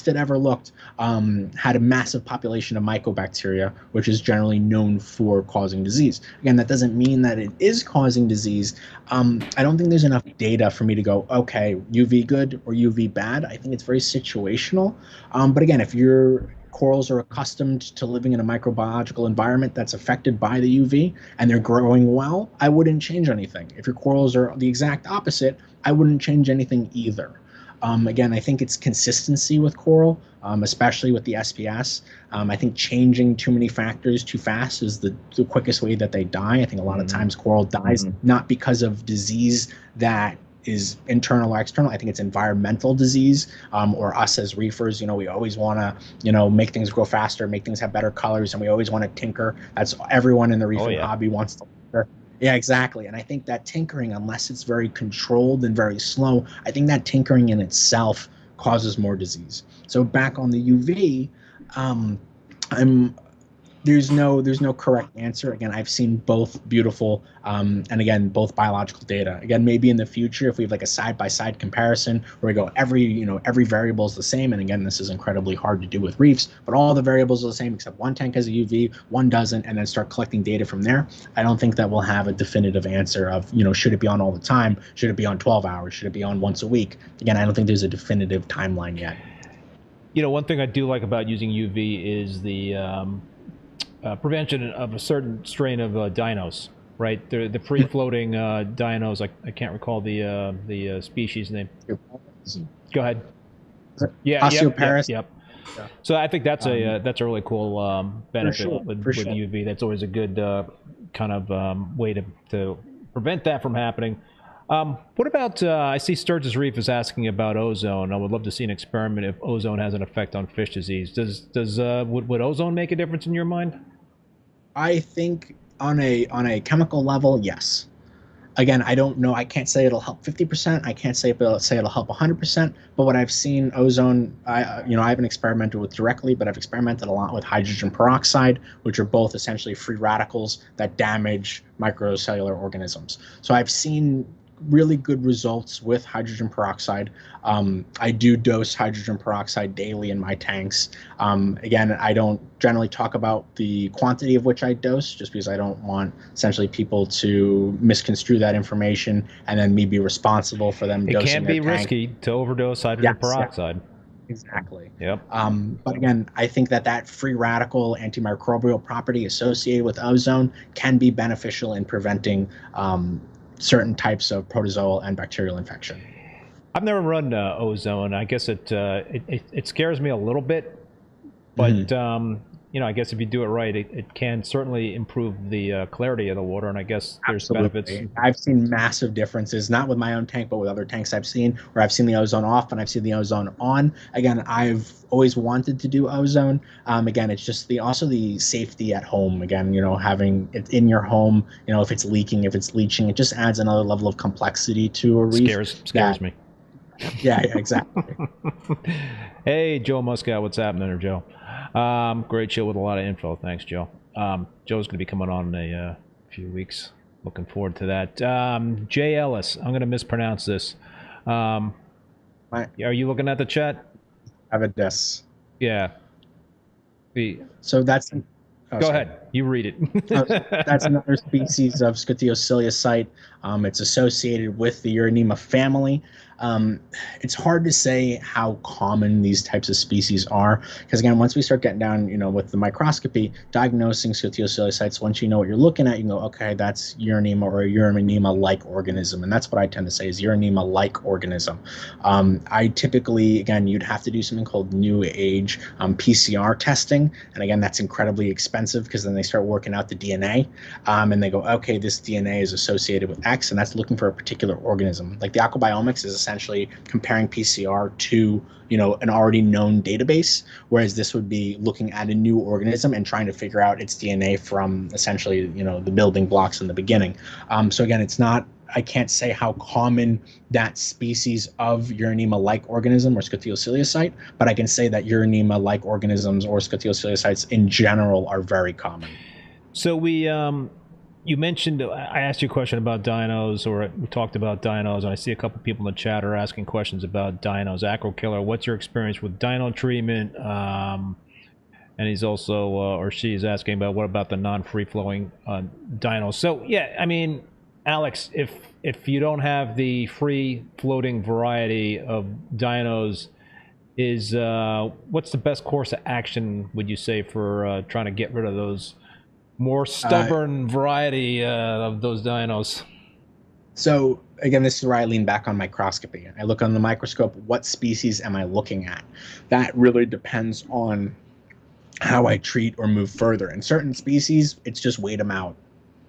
it ever looked, had a massive population of mycobacteria, which is generally known for causing disease. Again, that doesn't mean that it is causing disease. I don't think there's enough data for me to go, okay, UV good or UV bad. I think it's very situational. But again, if your corals are accustomed to living in a microbiological environment that's affected by the UV and they're growing well, I wouldn't change anything. If your corals are the exact opposite, I wouldn't change anything either. Again, I think it's consistency with coral, especially with the SPS. I think changing too many factors too fast is the quickest way that they die. I think a lot of times coral dies not because of disease that is internal or external. I think it's environmental disease, or us as reefers, we always want to, make things grow faster, make things have better colors, and we always want to tinker. That's everyone in the reefing hobby wants to tinker. Yeah, exactly. And I think that tinkering, unless it's very controlled and very slow, I think that tinkering in itself causes more disease. So back on the UV, there's no correct answer. Again, I've seen both beautiful, and again, both biological data. Again, maybe in the future, if we have like a side-by-side comparison where we go every variable is the same, and again, this is incredibly hard to do with reefs, but all the variables are the same except one tank has a UV, one doesn't, and then start collecting data from there. I don't think that we'll have a definitive answer of, should it be on all the time? Should it be on 12 hours? Should it be on once a week? Again, I don't think there's a definitive timeline yet. One thing I do like about using UV is the prevention of a certain strain of dinos, right? The free-floating dinos. I can't recall the species name. Go ahead. Yeah, Osteoparis. Yep. Yeah. So I think that's a really cool benefit with UV. That's always a good kind of way to prevent that from happening. What about, I see Sturgis Reef is asking about ozone. I would love to see an experiment if ozone has an effect on fish disease. Would ozone make a difference in your mind? I think on a chemical level, yes. Again, I don't know. I can't say it'll help 50%. I can't say it'll help 100%. But what I've seen, ozone, I haven't experimented with directly, but I've experimented a lot with hydrogen peroxide, which are both essentially free radicals that damage microcellular organisms. So I've seen really good results with hydrogen peroxide. I do dose hydrogen peroxide daily in my tanks. Again, I don't generally talk about the quantity of which I dose, just because I don't want essentially people to misconstrue that information and then me be responsible for them dosing their tank. It can be risky to overdose hydrogen peroxide. Yeah. Exactly. Yep. But again, I think that free radical antimicrobial property associated with ozone can be beneficial in preventing certain types of protozoal and bacterial infection. I've never run Ozone. I guess it scares me a little bit, but you know, I guess if you do it right, it can certainly improve the clarity of the water, and I guess there's benefits. I've seen massive differences, not with my own tank, but with other tanks I've seen, where I've seen the ozone off and I've seen the ozone on. Again, I've always wanted to do ozone. Again, it's just also the safety at home. Again, you know, having it in your home, you know, if it's leaking, if it's leaching, it just adds another level of complexity to a reef. Scares me. Yeah, exactly. Hey, Joe Muscat, what's happening there, Joe? Great show with a lot of info. Thanks, Joe. Joe's going to be coming on in a few weeks. Looking forward to that. Jay Ellis, I'm going to mispronounce this. Are you looking at the chat? Avidus. Yeah. So that's... Go ahead. You read it. That's another species of Scuteosilius. It's associated with the Uronema family. It's hard to say how common these types of species are, because again, once we start getting down, you know, with the microscopy, diagnosing Scuteosilius, once you know what you're looking at, you can go, okay, that's Uronema or a Uronema-like organism, and that's what I tend to say is Uronema-like organism. I typically, again, you'd have to do something called new age PCR testing, and again, that's incredibly expensive because then they start working out the DNA, and they go, okay, this DNA is associated with X, and that's looking for a particular organism. Like the aquabiomics is essentially comparing PCR to, you know, an already known database, whereas this would be looking at a new organism and trying to figure out its DNA from essentially, you know, the building blocks in the beginning. So again, it's not, I can't say how common that species of Uronema-like organism or Scuteosilius, but I can say that Uronema-like organisms or Scuteosilius in general are very common. So you mentioned, I asked you a question about dinos, or we talked about dinos, and I see a couple people in the chat are asking questions about dinos. Aquakiller, what's your experience with dino treatment? And he's also, or she's asking about what about the non-free-flowing dinos. So, yeah, I mean, Alex, if you don't have the free-floating variety of dinos, what's the best course of action, would you say, for trying to get rid of those more stubborn variety of those dinos? So again, this is where I lean back on microscopy. I look on the microscope, what species am I looking at? That really depends on how I treat or move further. In certain species, it's just wait them out.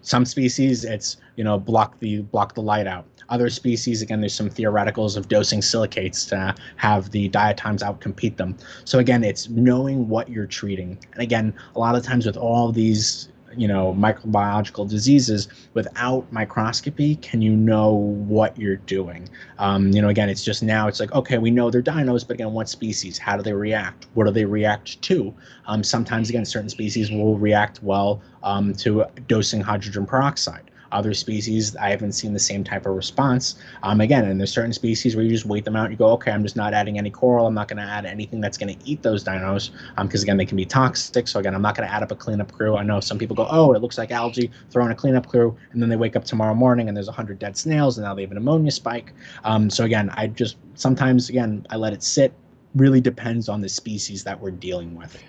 Some species, it's, you know, block the light out. Other species, again, there's some theoreticals of dosing silicates to have the diatoms outcompete them. So again, it's knowing what you're treating. And again, a lot of times with all these, you know, microbiological diseases, without microscopy, can you know what you're doing? You know, again, it's just now it's like, okay, we know they're dinos, but again, what species? How do they react? What do they react to? Sometimes, again, certain species will react well to dosing hydrogen peroxide. Other species, I haven't seen the same type of response. Again, and there's certain species where you just wait them out. You go, okay, I'm just not adding any coral. I'm not going to add anything that's going to eat those dinos because, again, they can be toxic. So, again, I'm not going to add up a cleanup crew. I know some people go, oh, it looks like algae, throw in a cleanup crew, and then they wake up tomorrow morning and there's 100 dead snails, and now they have an ammonia spike. So, again, I just sometimes, again, I let it sit. Really depends on the species that we're dealing with.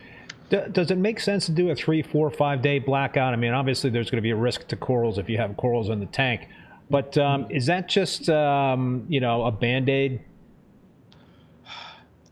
Does it make sense to do a 3, 4, 5 day blackout? I mean, obviously there's going to be a risk to corals if you have corals in the tank, but is that just, you know, a Band-Aid?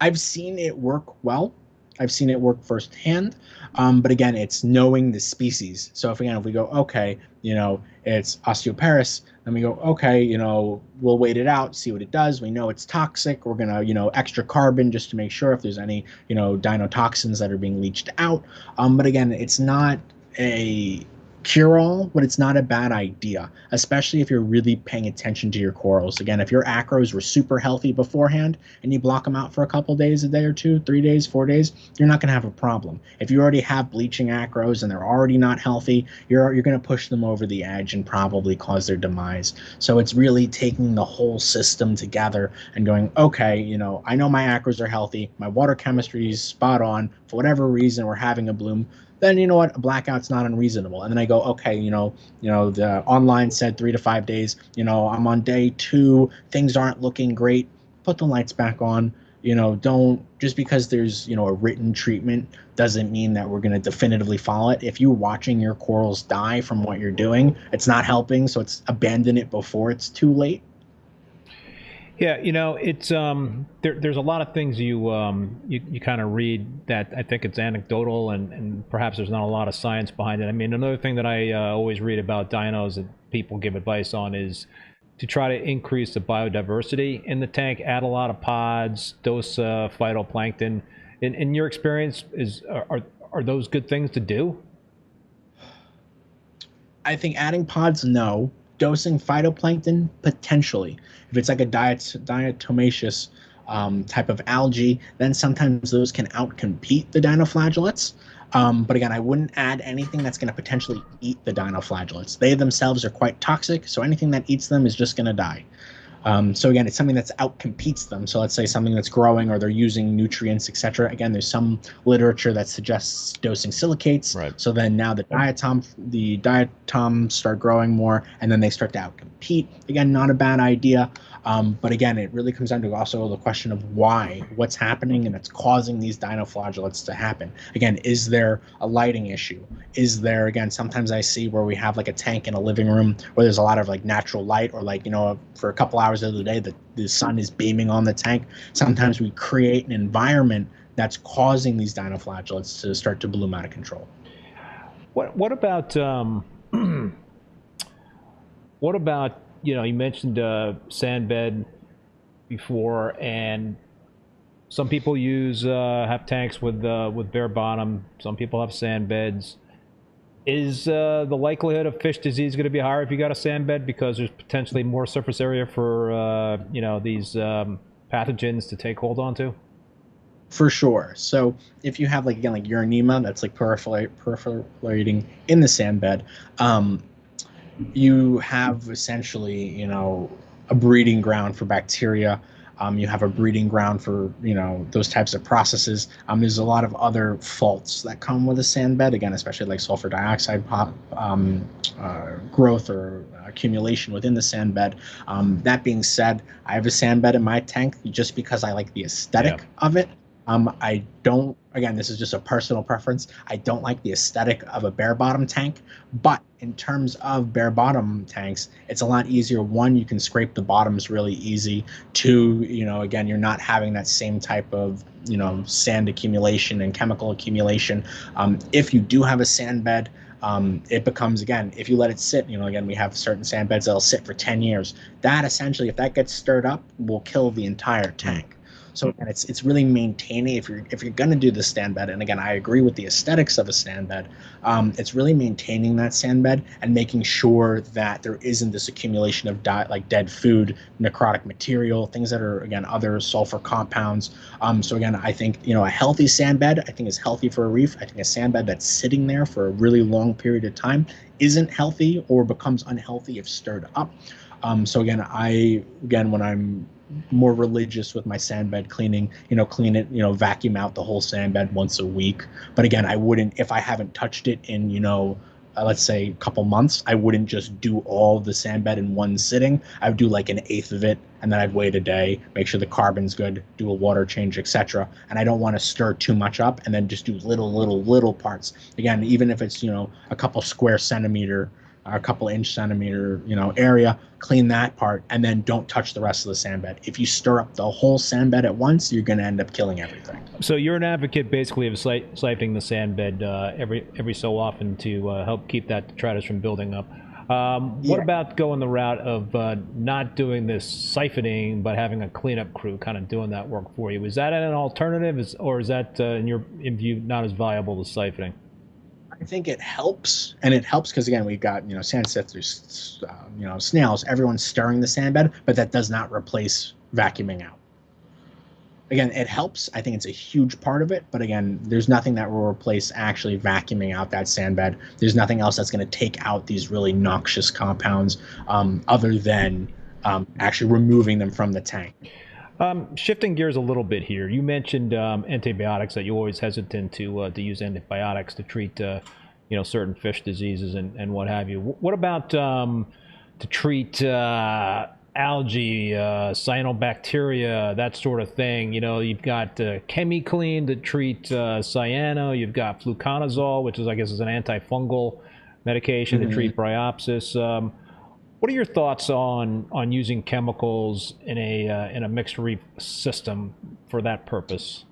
I've seen it work well. I've seen it work firsthand. But again, it's knowing the species. So if we go, okay, you know, it's Osteoparis, then we go, okay, you know, we'll wait it out, see what it does. We know it's toxic. We're going to, you know, extra carbon just to make sure if there's any, you know, dinotoxins that are being leached out. But again, it's not a cure-all, but it's not a bad idea, especially if you're really paying attention to your corals. Again, if your acros were super healthy beforehand and you block them out for a couple days, a day or two, 3 days, 4 days, you're not going to have a problem. If you already have bleaching acros and they're already not healthy, you're going to push them over the edge and probably cause their demise. So it's really taking the whole system together and going, okay, you know, I know my acros are healthy, my water chemistry is spot on, for whatever reason we're having a bloom, then you know what, a blackout's not unreasonable. And then I go, okay, you know, the online said 3 to 5 days, you know, I'm on day 2, things aren't looking great, put the lights back on, Don't, just because there's, a written treatment doesn't mean that we're going to definitively follow it. If you're watching your corals die from what you're doing, it's not helping. So it's abandon it before it's too late. Yeah, it's there's a lot of things you kind of read that I think it's anecdotal and perhaps there's not a lot of science behind it. I mean, another thing that I always read about dinos that people give advice on is to try to increase the biodiversity in the tank, add a lot of pods, dose phytoplankton. In your experience, are those good things to do? I think adding pods, no. Dosing phytoplankton, potentially. If it's like a diatomaceous type of algae, then sometimes those can outcompete the dinoflagellates. But again, I wouldn't add anything that's going to potentially eat the dinoflagellates. They themselves are quite toxic, so anything that eats them is just going to die. So again, it's something that's outcompetes them. So let's say something that's growing or they're using nutrients, etc. Again, there's some literature that suggests dosing silicates. Right. So then now the diatoms start growing more, and then they start to outcompete. Again, not a bad idea. But again, it really comes down to also the question of what's happening, and that's causing these dinoflagellates to happen. Again, is there a lighting issue? Is there, again, sometimes I see where we have like a tank in a living room where there's a lot of like natural light, or like, for a couple hours of the day the sun is beaming on the tank. Sometimes we create an environment that's causing these dinoflagellates to start to bloom out of control. What about what about, you mentioned Sandbed before, and some people have tanks with bare bottom. Some people have sand beds. Is the likelihood of fish disease going to be higher if you got a sand bed because there's potentially more surface area for these pathogens to take hold onto? For sure. So if you have like Uronema that's like proliferating in the sand bed, you have essentially, a breeding ground for bacteria. You have a breeding ground for, those types of processes. There's a lot of other faults that come with a sand bed, again, especially like sulfur dioxide growth or accumulation within the sand bed. That being said, I have a sand bed in my tank just because I like the aesthetic of it. I don't, again, this is just a personal preference. I don't like the aesthetic of a bare bottom tank, but in terms of bare bottom tanks, it's a lot easier. One, you can scrape the bottoms really easy. Two, again, you're not having that same type of, sand accumulation and chemical accumulation. If you do have a sand bed, it becomes, again, if you let it sit, again, we have certain sand beds that'll sit for 10 years. That essentially, if that gets stirred up, will kill the entire tank. So again, it's really maintaining, if you're going to do the sand bed, and again, I agree with the aesthetics of a sand bed, it's really maintaining that sand bed and making sure that there isn't this accumulation of like dead food, necrotic material, things that are, again, other sulfur compounds. So again, I think, a healthy sand bed, I think, is healthy for a reef. I think a sand bed that's sitting there for a really long period of time isn't healthy or becomes unhealthy if stirred up. So again, when I'm more religious with my sand bed cleaning, clean it, vacuum out the whole sand bed once a week. But again, I wouldn't, if I haven't touched it in, let's say a couple months, I wouldn't just do all the sand bed in one sitting. I would do like an eighth of it, and then I'd wait a day, make sure the carbon's good, do a water change, etc. And I don't want to stir too much up and then just do little parts. Again, even if it's, a couple square centimeter, a couple inch centimeter, area, clean that part, and then don't touch the rest of the sand bed. If you stir up the whole sand bed at once, you're going to end up killing everything. So you're an advocate basically of siphoning the sand bed every so often to help keep that detritus from building up. What about going the route of not doing this siphoning, but having a cleanup crew kind of doing that work for you? Is that an alternative, or is that, in your view, not as viable as siphoning? I think it helps, and it helps because, again, we've got, sand sifters, snails, everyone's stirring the sand bed, but that does not replace vacuuming out. Again, it helps. I think it's a huge part of it, but again, there's nothing that will replace actually vacuuming out that sand bed. There's nothing else that's going to take out these really noxious compounds other than actually removing them from the tank. Shifting gears a little bit here, you mentioned antibiotics, that you're always hesitant to use antibiotics to treat certain fish diseases and what have you. What about to treat algae, cyanobacteria, that sort of thing. You know, you've got ChemiClean to treat cyano. You've got fluconazole, which is, I guess, is an antifungal medication to treat bryopsis. What are your thoughts on using chemicals in a mixed reef system for that purpose?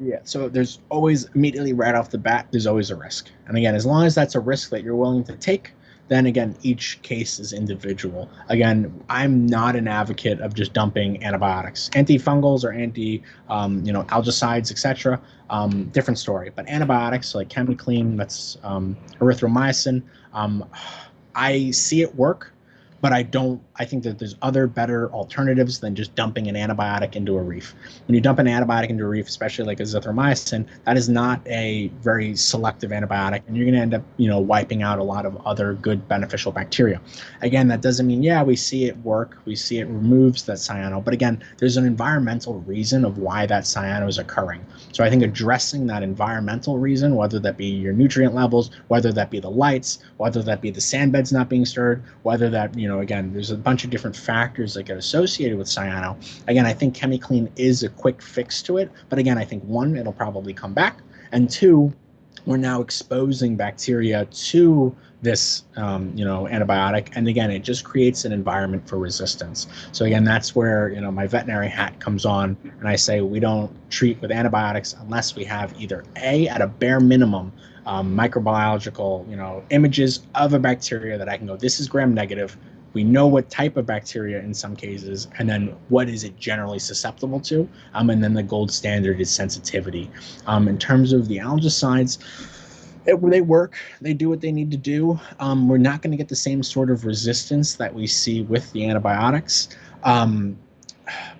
Yeah, so there's always immediately right off the bat, there's always a risk. And again, as long as that's a risk that you're willing to take, then again, each case is individual. Again, I'm not an advocate of just dumping antibiotics, antifungals or algicides, etc. Different story. But antibiotics like ChemiClean, that's erythromycin, I see it work, but I think that there's other better alternatives than just dumping an antibiotic into a reef. When you dump an antibiotic into a reef, especially like azithromycin, that is not a very selective antibiotic, and you're going to end up, wiping out a lot of other good beneficial bacteria. Again, that doesn't mean, we see it work, we see it removes that cyano, but again, there's an environmental reason of why that cyano is occurring. So I think addressing that environmental reason, whether that be your nutrient levels, whether that be the lights, whether that be the sand beds not being stirred, whether that, again, there's a bunch of different factors that get associated with cyano. Again, I think ChemiClean is a quick fix to it, but again, I think one, it'll probably come back, and two, we're now exposing bacteria to this antibiotic, and again, it just creates an environment for resistance. So again, that's where my veterinary hat comes on, and I say we don't treat with antibiotics unless we have either at a bare minimum microbiological images of a bacteria that I can go, this is gram negative. We know what type of bacteria in some cases, and then what is it generally susceptible to, and then the gold standard is sensitivity. In terms of the algicides, they work, they do what they need to do. We're not going to get the same sort of resistance that we see with the antibiotics.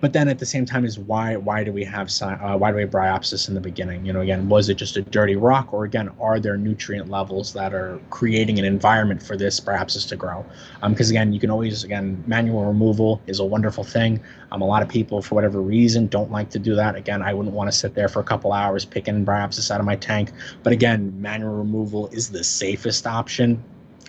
But then at the same time is why do we have bryopsis in the beginning? Again, was it just a dirty rock, or again, are there nutrient levels that are creating an environment for this bryopsis to grow? Because again, you can always, manual removal is a wonderful thing. A lot of people, for whatever reason, don't like to do that. Again, I wouldn't want to sit there for a couple hours picking bryopsis out of my tank. But again, manual removal is the safest option.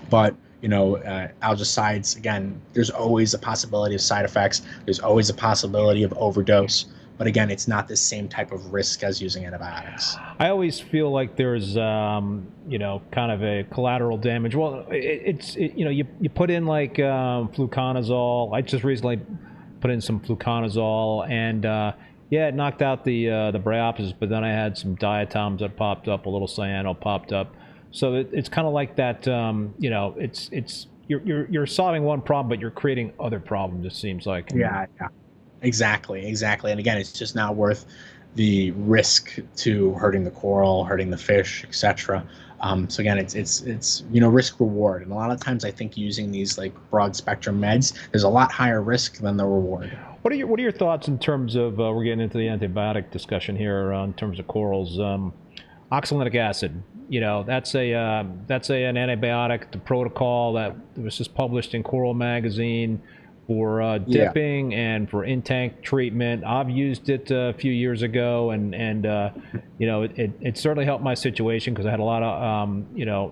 But algicides, again, there's always a possibility of side effects. There's always a possibility of overdose. But again, it's not the same type of risk as using antibiotics. I always feel like there's, kind of a collateral damage. Well, you put in like fluconazole. I just recently put in some fluconazole, and it knocked out the bryopsis. But then I had some diatoms that popped up, a little cyano popped up. So it's kind of like that, you're solving one problem, but you're creating other problems, it seems like. Yeah, exactly. And again, it's just not worth the risk to hurting the coral, hurting the fish, etc. So again, it's risk reward, and a lot of times I think using these like broad spectrum meds, there's a lot higher risk than the reward. What are your thoughts in terms of we're getting into the antibiotic discussion here in terms of corals? Oxalic acid, that's an antibiotic. The protocol that was just published in Coral Magazine for dipping and for Intank treatment. I've used it a few years ago, and it certainly helped my situation because I had a lot of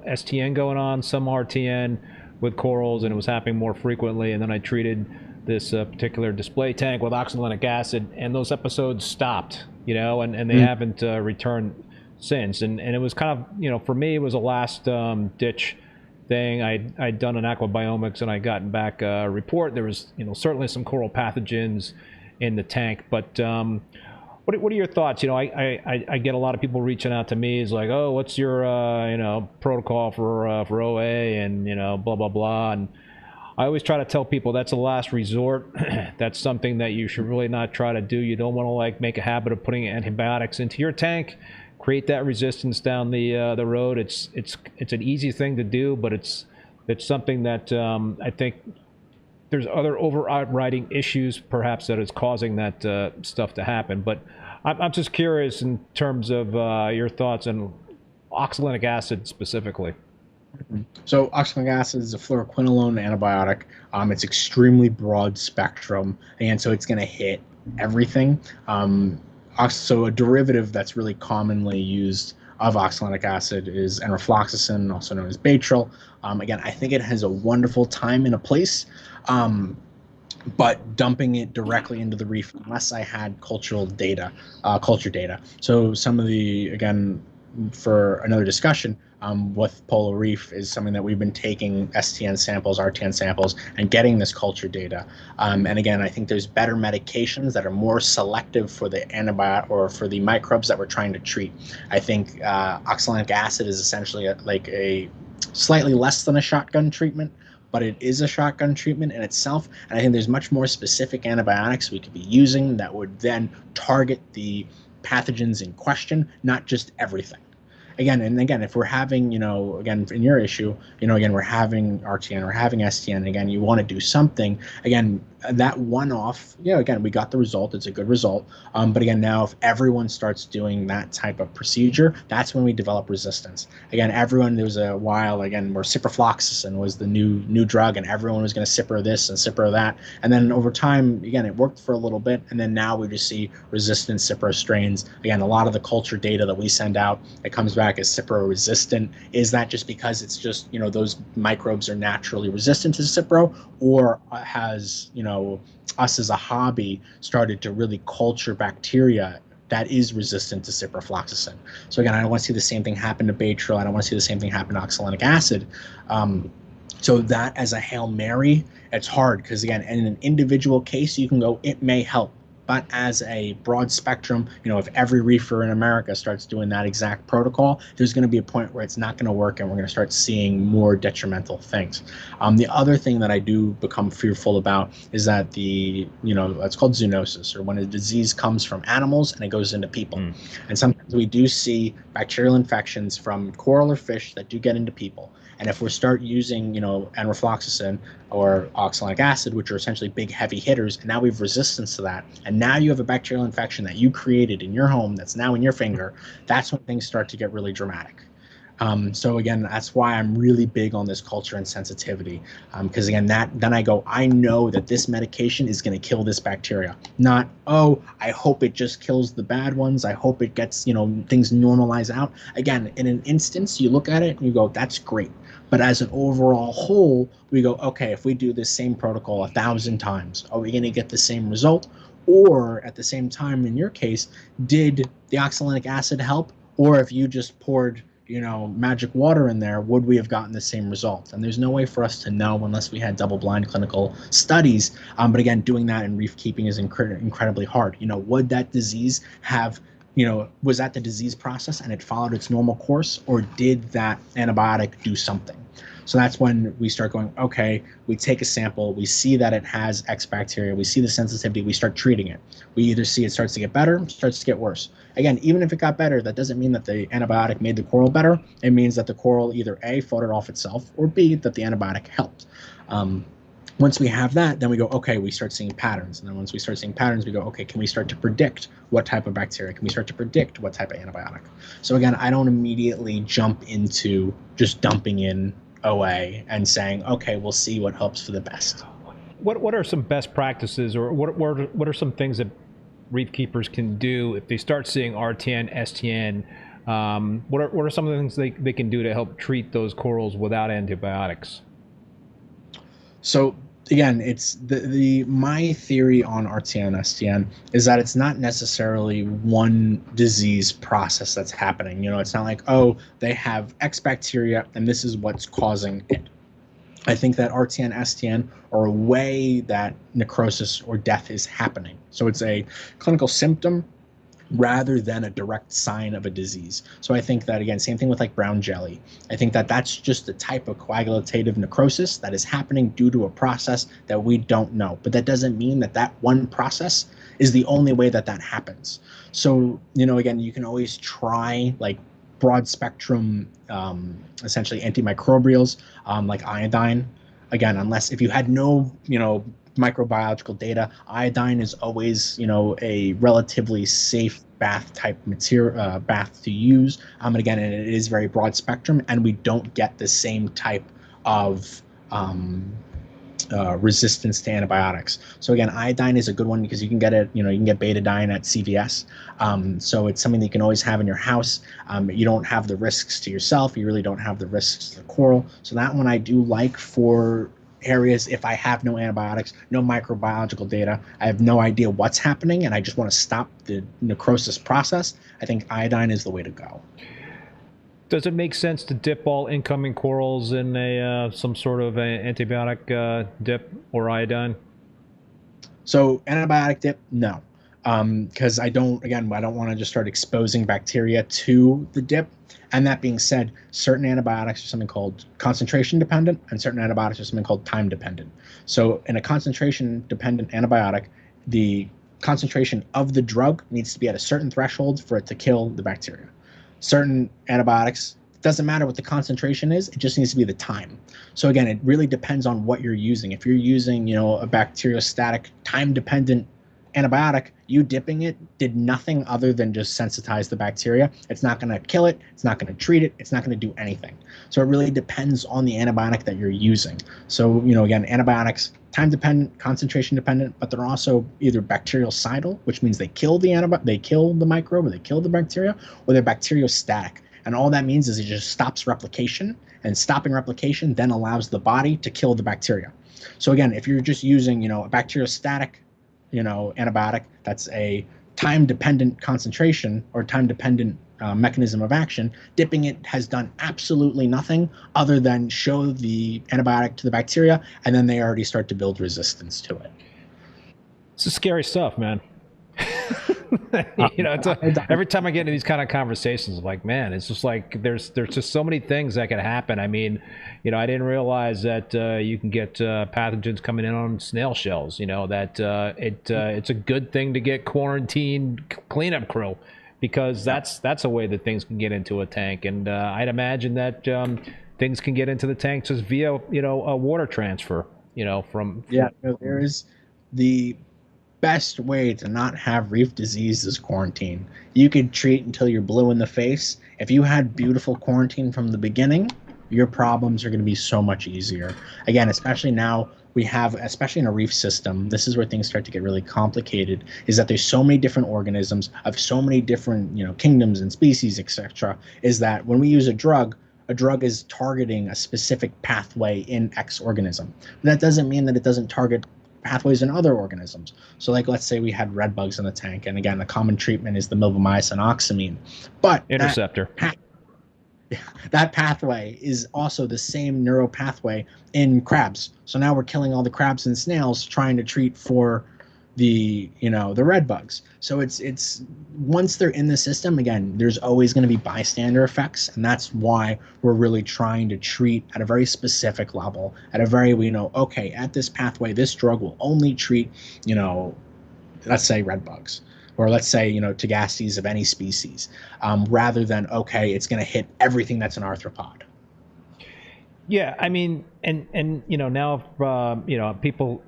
STN going on, some RTN with corals, and it was happening more frequently. And then I treated this particular display tank with oxalic acid, and those episodes stopped, and they haven't returned since. And it was kind of, for me, it was a last ditch thing. I'd done an aquabiomics, and I gotten back a report. There was, certainly some coral pathogens in the tank. But what are your thoughts? I get a lot of people reaching out to me. It's like, oh, what's your protocol for OA, and blah blah blah. And I always try to tell people that's a last resort. That's something that you should really not try to do. You don't want to make a habit of putting antibiotics into your tank. Create that resistance down the road. It's an easy thing to do, but it's something that I think there's other overriding issues perhaps that is causing that stuff to happen. But I'm just curious in terms of your thoughts on oxalic acid specifically. So oxalic acid is a fluoroquinolone antibiotic. It's extremely broad spectrum, and so it's going to hit everything. So a derivative that's really commonly used of oxalic acid is enrofloxacin, also known as Baytril. Again, I think it has a wonderful time and a place. but dumping it directly into the reef unless I had culture data. So some of the, again, for another discussion, with Polo Reef is something that we've been taking STN samples, RTN samples, and getting this culture data. And again, I think there's better medications that are more selective for the antibiotic or for the microbes that we're trying to treat. I think oxalic acid is essentially like a slightly less than a shotgun treatment, but it is a shotgun treatment in itself. And I think there's much more specific antibiotics we could be using that would then target the pathogens in question, not just everything. Again, if we're having, again, in your issue, again, we're having RTN, we're having STN, again, you want to do something, again, that one-off, again, we got the result, it's a good result, but again, now if everyone starts doing that type of procedure, that's when we develop resistance. Again, there was a while, again, where ciprofloxacin was the new drug, and everyone was going to cipro this and cipro that, and then over time, again, it worked for a little bit, and then now we just see resistant cipro strains. Again, a lot of the culture data that we send out, it comes back as cipro resistant. Is that just because it's just, those microbes are naturally resistant to cipro, or has, us as a hobby started to really culture bacteria that is resistant to ciprofloxacin? So again, I don't want to see the same thing happen to Baytril. I don't want to see the same thing happen to oxalic acid. So that as a Hail Mary, it's hard because, again, in an individual case, you can go, it may help. But as a broad spectrum, if every reefer in America starts doing that exact protocol, there's going to be a point where it's not going to work, and we're going to start seeing more detrimental things. The other thing that I do become fearful about is that it's called zoonosis, or when a disease comes from animals and it goes into people. And sometimes we do see bacterial infections from coral or fish that do get into people. And if we start using, enrofloxacin or oxalic acid, which are essentially big, heavy hitters, and now we have resistance to that, and now you have a bacterial infection that you created in your home that's now in your finger, that's when things start to get really dramatic. So again, that's why I'm really big on this culture and sensitivity, because again, then I know that this medication is going to kill this bacteria. Not, oh, I hope it just kills the bad ones. I hope it gets, things normalize out. Again, in an instance, you look at it and you go, that's great. But as an overall whole, we go, okay, if we do this same protocol 1,000 times, are we going to get the same result? Or at the same time, in your case, did the oxalic acid help? Or if you just poured, magic water in there, would we have gotten the same result? And there's no way for us to know unless we had double-blind clinical studies. But again, doing that in reef keeping is incredibly hard. Would that disease have, was that the disease process and it followed its normal course, or did that antibiotic do something? So that's when we start going, okay, we take a sample, we see that it has X bacteria, we see the sensitivity, we start treating it. We either see it starts to get better, starts to get worse. Again, even if it got better, that doesn't mean that the antibiotic made the coral better. It means that the coral either A, fought it off itself, or B, that the antibiotic helped. Once we have that, then we go, okay, we start seeing patterns. And then once we start seeing patterns, we go, okay, can we start to predict what type of bacteria? Can we start to predict what type of antibiotic? So again, I don't immediately jump into just dumping in OA and saying, okay, we'll see what hopes for the best. What are some best practices, or what are some things that reef keepers can do if they start seeing RTN, STN? What are some of the things they can do to help treat those corals without antibiotics? So again, it's my theory on RTN and STN is that it's not necessarily one disease process that's happening. It's not like, oh, they have X bacteria and this is what's causing it. I think that RTN, STN are a way that necrosis or death is happening. So it's a clinical symptom rather than a direct sign of a disease. So I think that, again, same thing with like brown jelly. I think that that's just the type of coagulative necrosis that is happening due to a process that we don't know. But that doesn't mean that that one process is the only way that that happens. So, again, you can always try like broad spectrum, essentially antimicrobials, like iodine. Again, unless if you had no, microbiological data, iodine is always, a relatively safe bath type material, bath to use. And again, it is very broad spectrum, and we don't get the same type of resistance to antibiotics. So again, iodine is a good one because you can get it, you can get betadine at CVS. So it's something that you can always have in your house. You don't have the risks to yourself. You really don't have the risks to the coral. So that one I do like for areas if I have no antibiotics, no microbiological data. I have no idea what's happening, and I just want to stop the necrosis process. I think iodine is the way to go. Does it make sense to dip all incoming corals in a some sort of antibiotic dip or iodine? So antibiotic dip, no, because I don't want to just start exposing bacteria to the dip. And that being said, certain antibiotics are something called concentration dependent, and certain antibiotics are something called time dependent. So in a concentration dependent antibiotic, the concentration of the drug needs to be at a certain threshold for it to kill the bacteria. Certain antibiotics, it doesn't matter what the concentration is, it just needs to be the time. So again, it really depends on what you're using. If you're using, a bacteriostatic time dependent antibiotic, you dipping it did nothing other than just sensitize the bacteria. It's not going to kill it, it's not going to treat it, it's not going to do anything. So it really depends on the antibiotic that you're using. So again, antibiotics, time dependent, concentration dependent, but they're also either bactericidal, which means they kill the microbe, or they kill the bacteria, or they're bacteriostatic. And all that means is it just stops replication, and stopping replication then allows the body to kill the bacteria. So again, if you're just using, a bacteriostatic, antibiotic, that's a time-dependent concentration or time-dependent mechanism of action, dipping it has done absolutely nothing other than show the antibiotic to the bacteria, and then they already start to build resistance to it. It's scary stuff, man. Every time I get into these kind of conversations, I'm like, man, it's just like there's just so many things that can happen. I mean, I didn't realize that you can get pathogens coming in on snail shells. That it's a good thing to get quarantined cleanup crew, because that's a way that things can get into a tank. And I'd imagine that things can get into the tank just via a water transfer. There is the best way to not have reef disease is quarantine. You could treat until you're blue in the face. If you had beautiful quarantine from the beginning, your problems are going to be so much easier. Again, especially now especially in a reef system, this is where things start to get really complicated, is that there's so many different organisms of so many different, kingdoms and species, etc., is that when we use a drug is targeting a specific pathway in X organism. But that doesn't mean that it doesn't target pathways in other organisms. So like, let's say we had red bugs in the tank, and again, the common treatment is the milbemycin oxamine, but interceptor. That pathway is also the same neural pathway in crabs. So now we're killing all the crabs and snails trying to treat for the red bugs. So it's once they're in the system, again, there's always going to be bystander effects, and that's why we're really trying to treat at a very specific level, at a very okay, at this pathway, this drug will only treat let's say red bugs, or let's say Tagastes of any species, rather than okay, it's going to hit everything that's an arthropod. Yeah, I mean, and now people,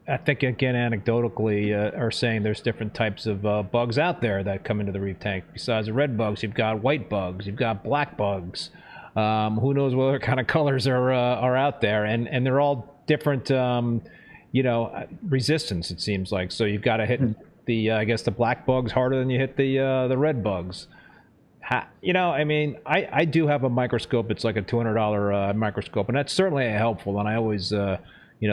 I think, again, anecdotally, are saying there's different types of bugs out there that come into the reef tank. Besides the red bugs, you've got white bugs, you've got black bugs. Who knows what other kind of colors are out there, and they're all different, resistance, it seems like. So you've got to hit the black bugs harder than you hit the red bugs. I mean, I do have a microscope. It's like a $200 microscope, and that's certainly helpful. And I always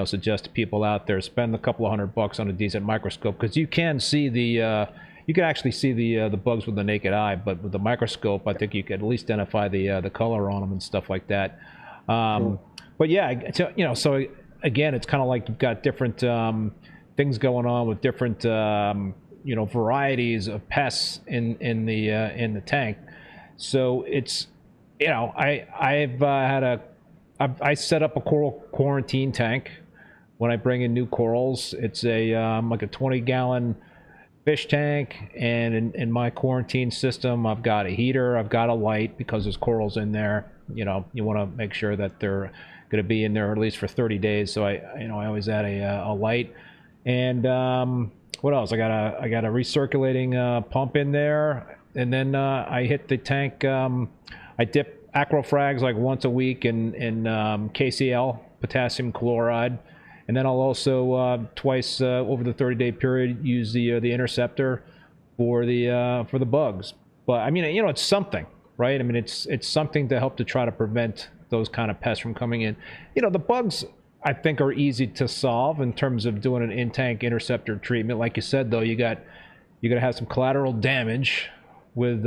suggest to people out there, spend a couple of $100 on a decent microscope, because you can see you can actually see the bugs with the naked eye, but with the microscope, I think you can at least identify the color on them and stuff like that. But yeah, so again, it's kind of like you've got different things going on with different varieties of pests in the tank. So it's I set up a coral quarantine tank when I bring in new corals. It's a like a 20-gallon fish tank, and in my quarantine system, I've got a heater, I've got a light, because there's corals in there. You want to make sure that they're going to be in there at least for 30 days. So I always add a light. And what else? I got a recirculating pump in there, and then I hit the tank. I dip Frags like once a week in KCl, potassium chloride, and then I'll also twice over the 30-day period use the interceptor for the bugs. But I mean, it's something, right? I mean, it's something to help to try to prevent those kind of pests from coming in. The bugs I think are easy to solve in terms of doing an in-tank interceptor treatment. Like you said, though, you're gonna have some collateral damage with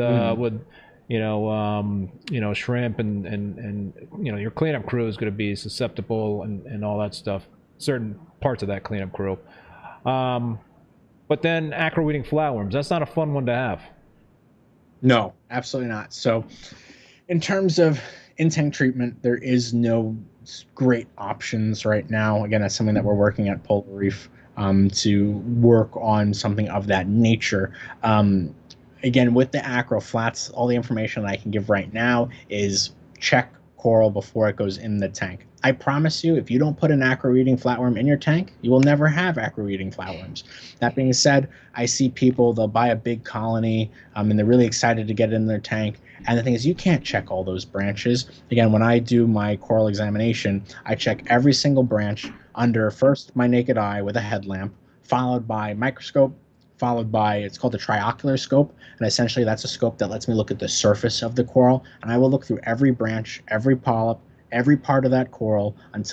shrimp and your cleanup crew is going to be susceptible and all that stuff. Certain parts of that cleanup crew. But then acro-eating flatworms, that's not a fun one to have. No, absolutely not. So in terms of in-tank treatment, there is no great options right now. Again, that's something that we're working at Polo Reef to work on something of that nature. Again, with the acro flats, all the information that I can give right now is check coral before it goes in the tank. I promise you, if you don't put an acro-eating flatworm in your tank, you will never have acro-eating flatworms. That being said, I see people, they'll buy a big colony, and they're really excited to get it in their tank. And the thing is, you can't check all those branches. Again, when I do my coral examination, I check every single branch under first my naked eye with a headlamp, followed by microscope, followed by, it's called the triocular scope, and essentially that's a scope that lets me look at the surface of the coral, and I will look through every branch, every polyp, every part of that coral and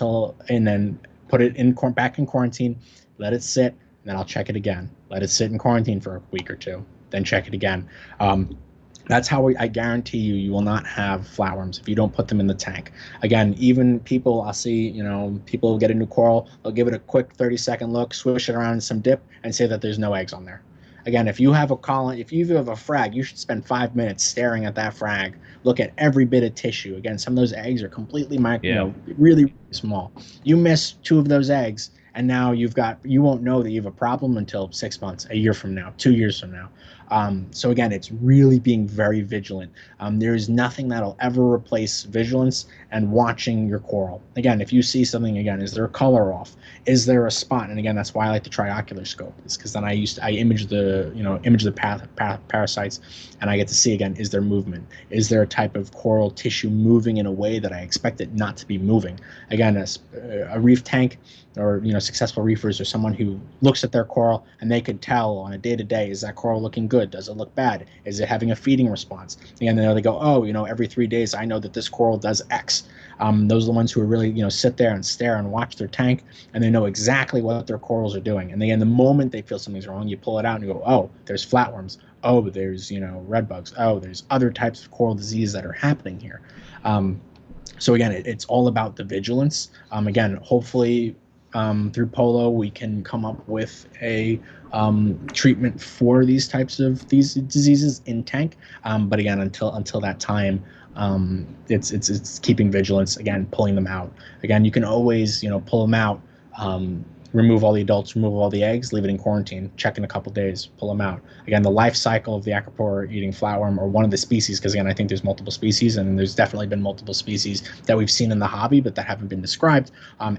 then put it in back in quarantine, let it sit, and then I'll check it again. Let it sit in quarantine for a week or two, then check it again. That's how I guarantee you will not have flatworms if you don't put them in the tank. Again, even people, I'll see, people get a new coral, they'll give it a quick 30-second look, swish it around in some dip, and say that there's no eggs on there. Again, if you have a colony, if you have a frag, you should spend 5 minutes staring at that frag, look at every bit of tissue. Again, some of those eggs are completely really, really small. You miss 2 of those eggs, and now you won't know that you have a problem until 6 months, a year from now, 2 years from now. So again, it's really being very vigilant. There is nothing that'll ever replace vigilance and watching your coral. Again, if you see something, again, is there a color off? Is there a spot? And again, that's why I like the triocular scope. It's because then I image the parasites, and I get to see, again, is there movement? Is there a type of coral tissue moving in a way that I expect it not to be moving? Again, a reef tank or successful reefers or someone who looks at their coral and they could tell on a day-to-day, is that coral looking good? Does it look bad? Is it having a feeding response? And then they go, oh, every 3 days I know that this coral does X. Those are the ones who are really sit there and stare and watch their tank, and they know exactly what their corals are doing. And then the moment they feel something's wrong, you pull it out and you go, oh, there's flatworms. Oh, there's red bugs. Oh, there's other types of coral disease that are happening here. So again, it's all about the vigilance. Again, hopefully through Polo, we can come up with a treatment for these diseases in tank. But again, until that time, it's keeping vigilance. Again, pulling them out. Again, you can always pull them out. Remove all the adults, remove all the eggs, leave it in quarantine, check in a couple days, pull them out. Again, the life cycle of the acropore-eating flatworm, or one of the species, because again, I think there's multiple species, and there's definitely been multiple species that we've seen in the hobby, but that haven't been described,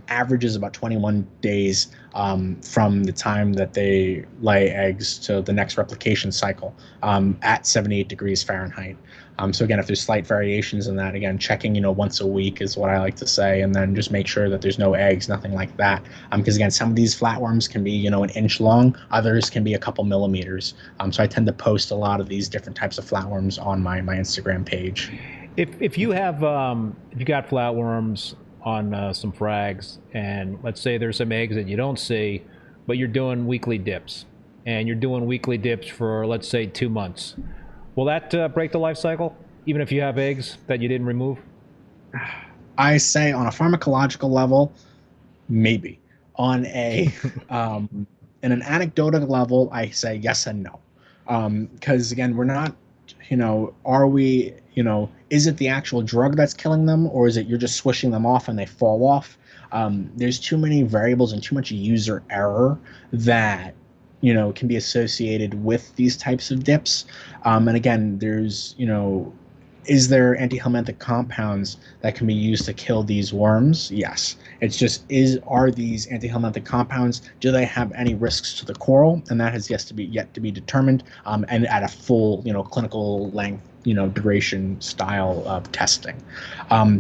averages about 21 days from the time that they lay eggs to the next replication cycle at 78 degrees Fahrenheit. So again, if there's slight variations in that, again, checking, once a week is what I like to say, and then just make sure that there's no eggs, nothing like that. Because again, some of these flatworms can be, an inch long, others can be a couple millimeters. So I tend to post a lot of these different types of flatworms on my Instagram page. If you got flatworms on some frags, and let's say there's some eggs that you don't see, but you're doing weekly dips, and you're doing weekly dips for, let's say, 2 months. Will that break the life cycle, even if you have eggs that you didn't remove? I say on a pharmacological level, maybe. On a in an anecdotal level, I say yes and no. Because again, we're not, are we, is it the actual drug that's killing them, or is it you're just swishing them off and they fall off? There's too many variables and too much user error that can be associated with these types of dips. And again, there's, is there antihelminthic compounds that can be used to kill these worms? Yes. It's just, are these antihelminthic compounds, do they have any risks to the coral? And that has yet to be determined, and at a full, clinical length duration style of testing.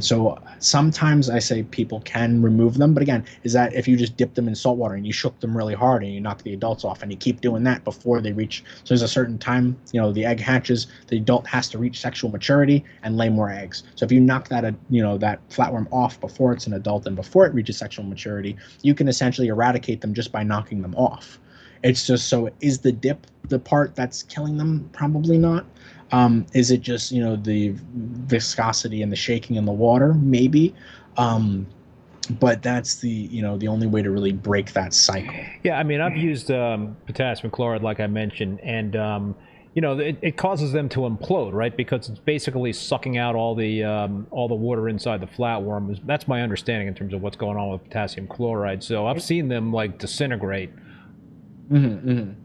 So sometimes I say people can remove them, but again, is that if you just dip them in salt water and you shook them really hard and you knock the adults off and you keep doing that before they reach, so there's a certain time, the egg hatches, the adult has to reach sexual maturity and lay more eggs. So if you knock that, that flatworm off before it's an adult and before it reaches sexual maturity, you can essentially eradicate them just by knocking them off. It's just, so is the dip the part that's killing them? Probably not. Is it just, the viscosity and the shaking in the water? Maybe. But that's the only way to really break that cycle. Yeah, I mean, I've used potassium chloride, like I mentioned, and it causes them to implode, right? Because it's basically sucking out all the water inside the flatworm. That's my understanding in terms of what's going on with potassium chloride. So I've seen them like disintegrate. In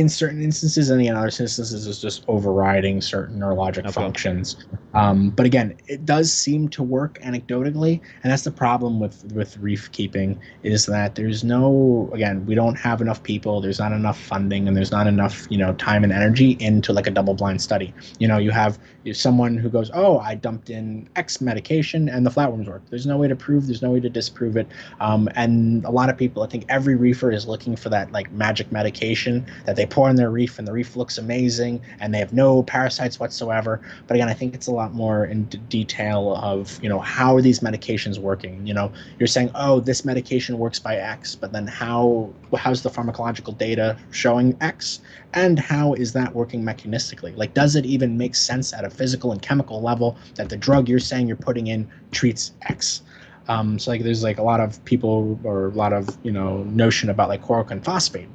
certain instances, and in other instances, it's just overriding certain neurologic functions. But again, it does seem to work anecdotally, and that's the problem with reef keeping, is that there's again, we don't have enough people, there's not enough funding, and there's not enough time and energy into like a double-blind study. You have someone who goes, oh, I dumped in X medication and the flatworms work. There's no way to prove, there's no way to disprove it. And a lot of people, I think every reefer is looking for that like magic medication that they pour in their reef and the reef looks amazing and they have no parasites whatsoever. But again, I think it's a lot more in detail of, how are these medications working? You're saying, oh, this medication works by X, but then how's the pharmacological data showing X? And how is that working mechanistically? Like, does it even make sense at a physical and chemical level that the drug you're saying you're putting in treats X? So like there's like a lot of people, or a lot of notion about like chloroquine phosphate.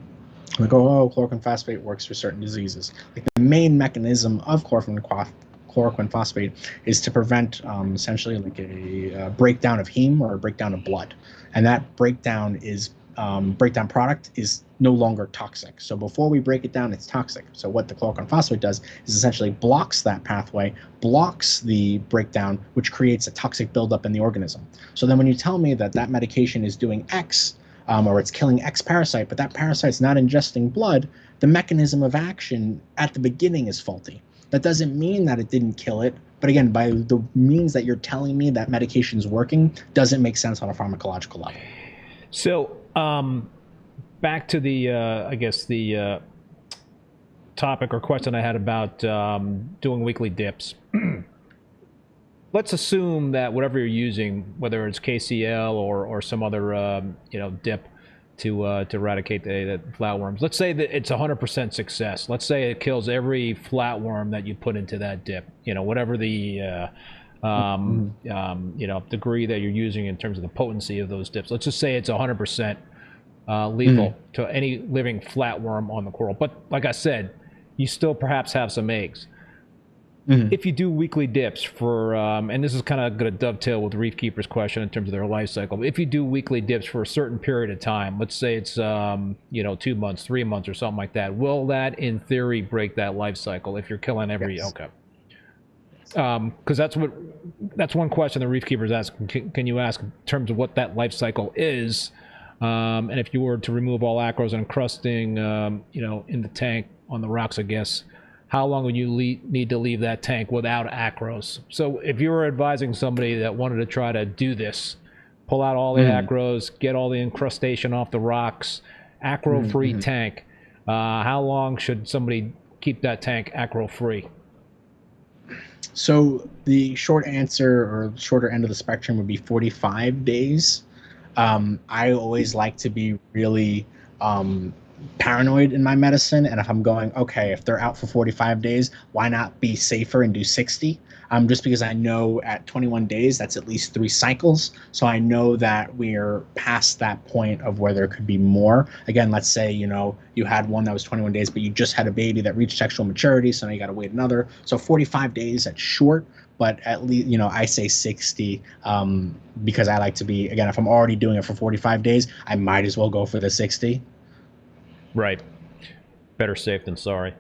We go, oh, chloroquine phosphate works for certain diseases. Like the main mechanism of chloroquine phosphate is to prevent essentially like a breakdown of heme or a breakdown of blood, and that breakdown product is no longer toxic. So before we break it down, it's toxic. So what the chloroquine phosphate does is essentially blocks that pathway, blocks the breakdown, which creates a toxic buildup in the organism. So then when you tell me that medication is doing X, or it's killing X parasite, but that parasite's not ingesting blood, the mechanism of action at the beginning is faulty. That doesn't mean that it didn't kill it, but again, by the means that you're telling me that medication's working, doesn't make sense on a pharmacological level. So, back to the, topic or question I had about doing weekly dips. Let's assume that whatever you're using, whether it's KCl or some other dip to eradicate the flatworms, let's say that it's 100% success. Let's say it kills every flatworm that you put into that dip. Whatever the degree that you're using in terms of the potency of those dips. Let's just say it's 100% lethal to any living flatworm on the coral. But like I said, you still perhaps have some eggs. If you do weekly dips for, and this is kind of going to dovetail with Reef Keeper's question in terms of their life cycle. If you do weekly dips for a certain period of time, let's say it's 2 months, 3 months, or something like that, will that, in theory, break that life cycle if you're killing every? Yes. Okay. Because that's one question the Reef Keeper's asking. Can you ask in terms of what that life cycle is, and if you were to remove all acros and encrusting, in the tank on the rocks, I guess. How long would you need to leave that tank without acros? So if you were advising somebody that wanted to try to do this, pull out all the acros, get all the incrustation off the rocks, acro-free tank, how long should somebody keep that tank acro-free? So the short answer, or shorter end of the spectrum, would be 45 days. I always like to be really paranoid in my medicine, and if I'm going, okay, if they're out for 45 days, why not be safer and do 60? Just because I know at 21 days that's at least 3 cycles, so I know that we're past that point of where there could be more. Again, let's say you had one that was 21 days, but you just had a baby that reached sexual maturity, so now you got to wait another. So 45 days, that's short, but at least I say 60 because I like to be, again, if I'm already doing it for 45 days, I might as well go for the 60. Right. Better safe than sorry.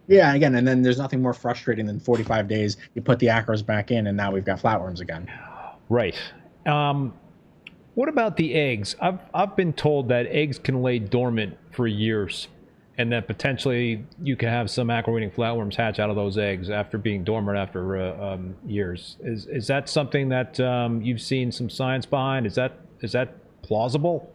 Yeah, again, and then there's nothing more frustrating than 45 days, you put the acros back in, and now we've got flatworms again. Right. What about the eggs? I've been told that eggs can lay dormant for years. And then potentially you can have some aqua-breeding flatworms hatch out of those eggs after being dormant after years. Is that something that you've seen some science behind? Is that plausible?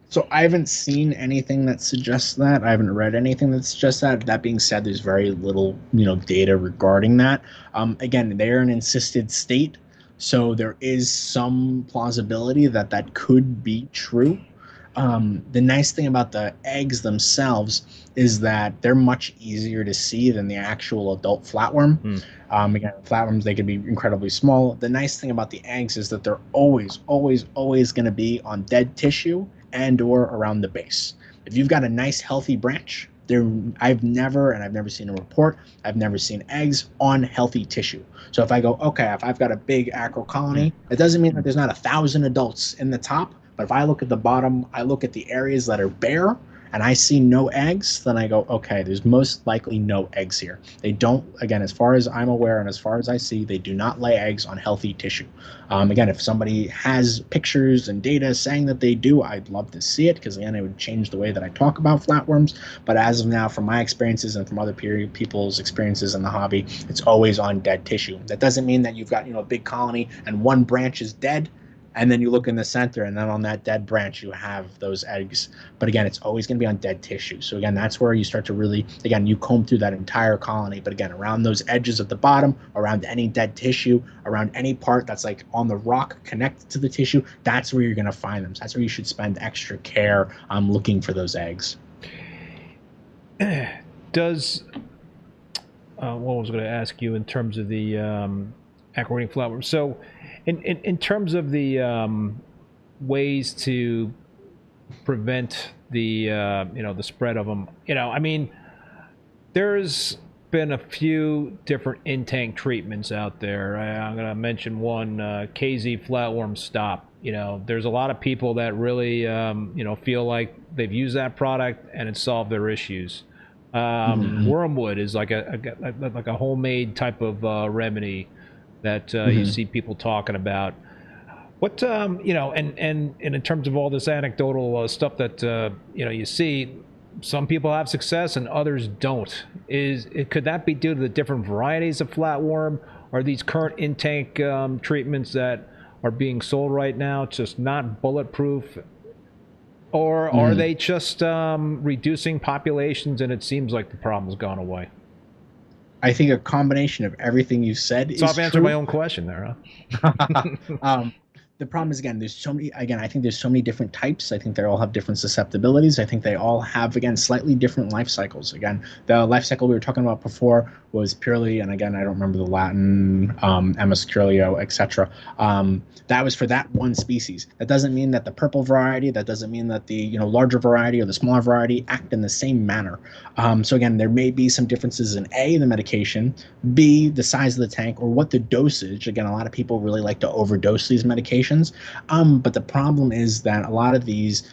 So I haven't seen anything that suggests that. I haven't read anything that suggests that. That being said, there's very little, data regarding that. Again, they're an insisted state, so there is some plausibility that that could be true. The nice thing about the eggs themselves is that they're much easier to see than the actual adult flatworm. Again, flatworms, they can be incredibly small. The nice thing about the eggs is that they're always, always, always going to be on dead tissue and or around the base. If you've got a nice healthy branch, I've never seen a report, I've never seen eggs on healthy tissue. So if I go, okay, if I've got a big acro colony, it doesn't mean that there's not 1,000 adults in the top, but if I look at the bottom, I look at the areas that are bare, and I see no eggs, then I go, okay, there's most likely no eggs here. They don't, again, as far as I'm aware and as far as I see, they do not lay eggs on healthy tissue. Again, if somebody has pictures and data saying that they do, I'd love to see it, because again, it would change the way that I talk about flatworms. But as of now, from my experiences and from other people's experiences in the hobby, it's always on dead tissue. That doesn't mean that you've got, a big colony and one branch is dead, and then you look in the center, and then on that dead branch, you have those eggs. But again, it's always going to be on dead tissue. So again, that's where you start to really, again, you comb through that entire colony. But again, around those edges at the bottom, around any dead tissue, around any part that's like on the rock connected to the tissue, that's where you're going to find them. So that's where you should spend extra care looking for those eggs. Does, what was I going to ask you in terms of the aqua-breeding flatworm? So, in terms of the ways to prevent the the spread of them, I mean, there's been a few different Intank treatments out there. I'm going to mention one, KZ Flatworm Stop. There's a lot of people that really feel like they've used that product and it solved their issues. Wormwood is like a homemade type of remedy that you see people talking about. What and in terms of all this anecdotal stuff that you see, some people have success and others don't. Could that be due to the different varieties of flatworm? Are these current Intank treatments that are being sold right now just not bulletproof, or are they just reducing populations and it seems like the problem's gone away? I think a combination of everything you said is true. So I've answered my own question there, huh? The problem is, again, I think there's so many different types. I think they all have different susceptibilities. I think they all have, again, slightly different life cycles. Again, the life cycle we were talking about before was purely, and again, I don't remember the Latin, Emus curio, etc. That was for that one species. That doesn't mean that the purple variety, that doesn't mean that the larger variety or the smaller variety act in the same manner. So again, there may be some differences in A, the medication, B, the size of the tank, or what the dosage. Again, a lot of people really like to overdose these medications. But the problem is that a lot of these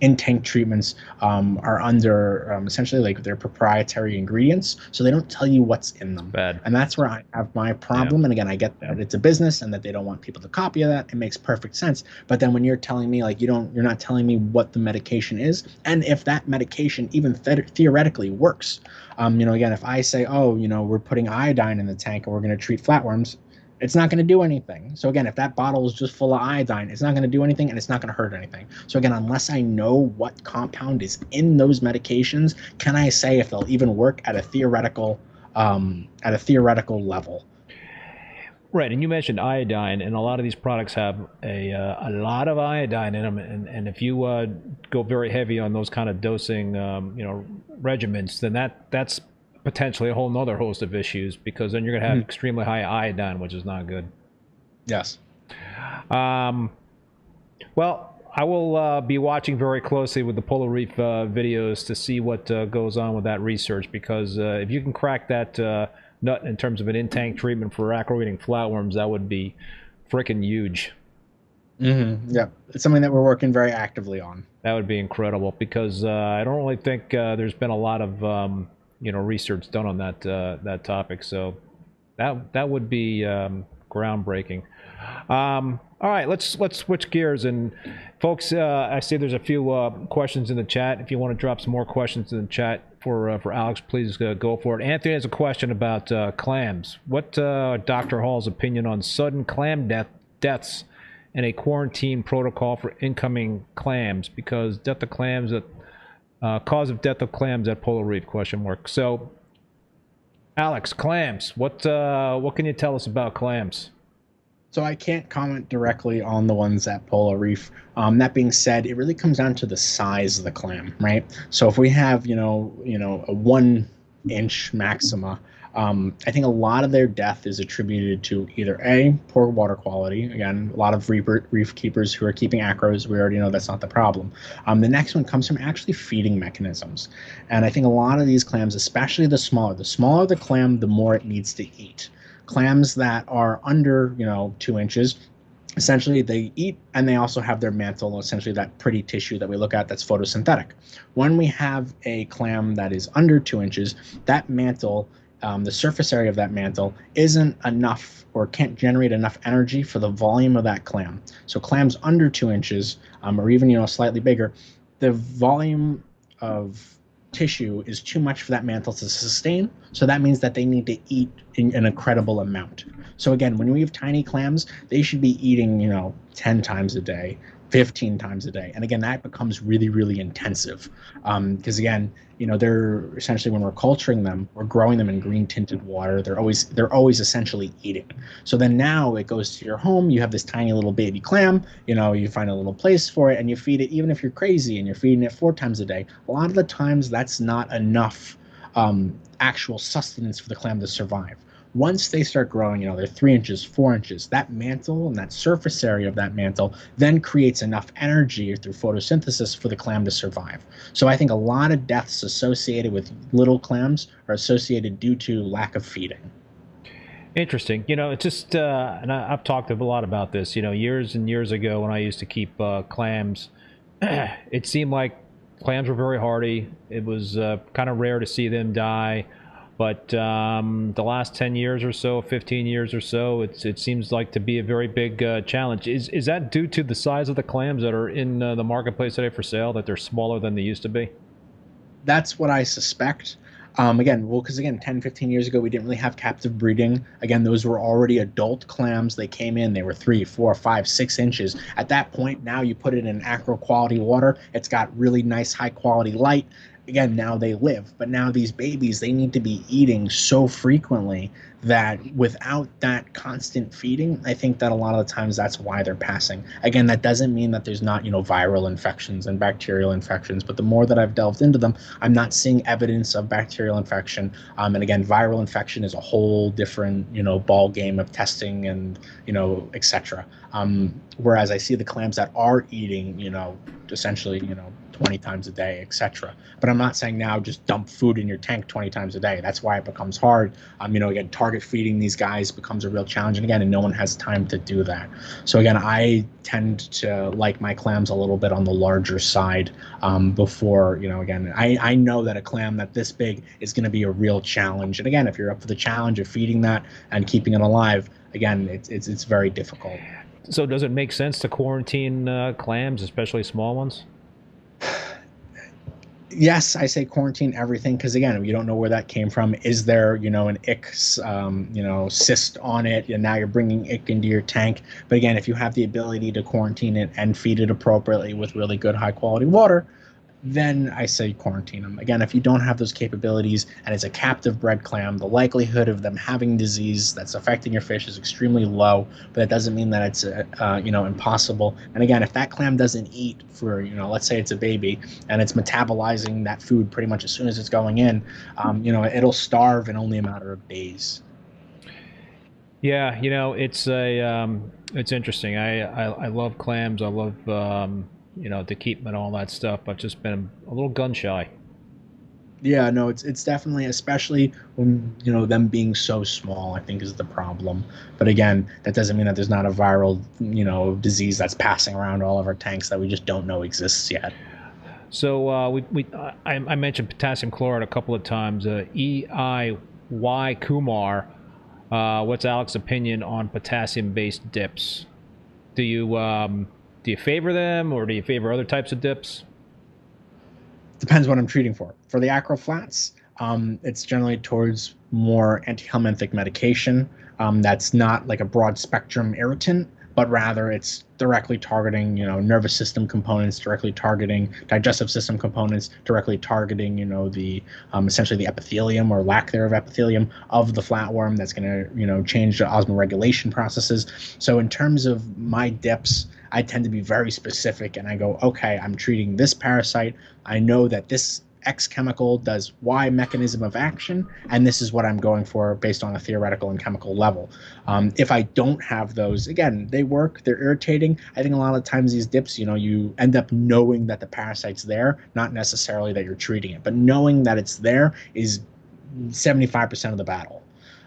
in-tank treatments are under essentially like their proprietary ingredients, so they don't tell you what's in them. Bad. And that's where I have my problem. Yeah. And again, I get that it's a business and that they don't want people to copy that. It makes perfect sense. But then when you're telling me like you're not telling me what the medication is, and if that medication even theoretically works. Again, if I say, we're putting iodine in the tank and we're going to treat flatworms, it's not going to do anything. So again, if that bottle is just full of iodine, it's not going to do anything and it's not going to hurt anything. So again, unless I know what compound is in those medications, can I say if they'll even work at a theoretical level? Right, and you mentioned iodine, and a lot of these products have a lot of iodine in them, and if you go very heavy on those kind of dosing, regimens, then that's potentially a whole nother host of issues, because then you're going to have extremely high iodine, which is not good. Yes. Well, I will be watching very closely with the Polo Reef videos to see what goes on with that research, because if you can crack that nut in terms of an in-tank treatment for aqua-breeding flatworms, that would be freaking huge. Yeah, it's something that we're working very actively on. That would be incredible, because I don't really think there's been a lot of research done on that topic. So that would be groundbreaking. All right, let's switch gears, and folks, I see there's a few questions in the chat. If you want to drop some more questions in the chat for Alex, please go for it. Anthony has a question about clams. What Dr. Hall's opinion on sudden clam deaths and a quarantine protocol for incoming clams, because death of clams cause of death of clams at Polo Reef ? So, Alex, clams. What can you tell us about clams? So I can't comment directly on the ones at Polo Reef. That being said, it really comes down to the size of the clam, right? So if we have, a 1-inch maxima, I think a lot of their death is attributed to either A, poor water quality. Again, a lot of reef keepers who are keeping acros, we already know that's not the problem. The next one comes from actually feeding mechanisms. And I think a lot of these clams, especially the smaller the clam, the more it needs to eat. Clams that are under 2 inches, essentially they eat, and they also have their mantle, essentially that pretty tissue that we look at that's photosynthetic. When we have a clam that is under 2 inches, that mantle, the surface area of that mantle isn't enough or can't generate enough energy for the volume of that clam. So clams under 2 inches, or even slightly bigger, the volume of tissue is too much for that mantle to sustain. So that means that they need to eat in an incredible amount. So again, when we have tiny clams, they should be eating 10 times a day, 15 times a day. And again, that becomes really, really intensive. Because again, they're essentially, when we're culturing them, we're growing them in green tinted water. They're always essentially eating. So then now it goes to your home, you have this tiny little baby clam, you find a little place for it and you feed it, even if you're crazy and you're feeding it 4 times a day. A lot of the times that's not enough actual sustenance for the clam to survive. Once they start growing, they're 3 inches, 4 inches, that mantle and that surface area of that mantle then creates enough energy through photosynthesis for the clam to survive. So I think a lot of deaths associated with little clams are associated due to lack of feeding. Interesting. It's just, and I've talked a lot about this, years and years ago when I used to keep clams, it seemed like clams were very hardy. It was kind of rare to see them die. But the last 10 years or so, 15 years or so, it seems like to be a very big challenge. Is that due to the size of the clams that are in the marketplace today for sale, that they're smaller than they used to be? That's what I suspect. Because 10, 15 years ago, we didn't really have captive breeding. Again, those were already adult clams. They came in, they were 3, 4, 5, 6 inches. At that point, now you put it in acro quality water. It's got really nice, high quality light. Again, now they live. But now these babies, they need to be eating so frequently that without that constant feeding, I think that a lot of the times that's why they're passing. Again, that doesn't mean that there's not, viral infections and bacterial infections, but the more that I've delved into them, I'm not seeing evidence of bacterial infection. And again, viral infection is a whole different, ball game of testing and, etc. Whereas I see the clams that are eating, essentially, 20 times a day, etc. But I'm not saying now just dump food in your tank 20 times a day. That's why it becomes hard. Again, target feeding these guys becomes a real challenge. And again, no one has time to do that. So again, I tend to like my clams a little bit on the larger side before, again, I know that a clam that this big is going to be a real challenge. And again, if you're up for the challenge of feeding that and keeping it alive, again, it's very difficult. So does it make sense to quarantine clams, especially small ones? Yes, I say quarantine everything because, again, you don't know where that came from. Is there, an ick, cyst on it, and now you're bringing ick into your tank? But again, if you have the ability to quarantine it and feed it appropriately with really good high-quality water, then I say quarantine them. Again, if you don't have those capabilities and it's a captive bred clam, the likelihood of them having disease that's affecting your fish is extremely low, but that doesn't mean that it's, impossible. And again, if that clam doesn't eat for, let's say it's a baby and it's metabolizing that food pretty much as soon as it's going in, it'll starve in only a matter of days. Yeah, it's interesting. I love clams. I love, to keep them and all that stuff. I've just been a little gun shy. Yeah, no, it's definitely, especially when, them being so small, I think is the problem. But again, that doesn't mean that there's not a viral, disease that's passing around all of our tanks that we just don't know exists yet. So I mentioned potassium chloride a couple of times. EIY Kumar What's Alex's opinion on potassium-based dips? Do you favor them, or do you favor other types of dips? Depends what I'm treating for. For the acro flats, it's generally towards more antihelminthic medication. That's not like a broad spectrum irritant, but rather it's directly targeting, nervous system components, directly targeting digestive system components, directly targeting, the essentially the epithelium or lack thereof epithelium of the flatworm. That's going to, change the osmoregulation processes. So in terms of my dips, I tend to be very specific, and I go, okay, I'm treating this parasite. I know that this X chemical does Y mechanism of action, and this is what I'm going for based on a theoretical and chemical level. If I don't have those, again, they work, they're irritating. I think a lot of times these dips, you end up knowing that the parasite's there, not necessarily that you're treating it, but knowing that it's there is 75% of the battle.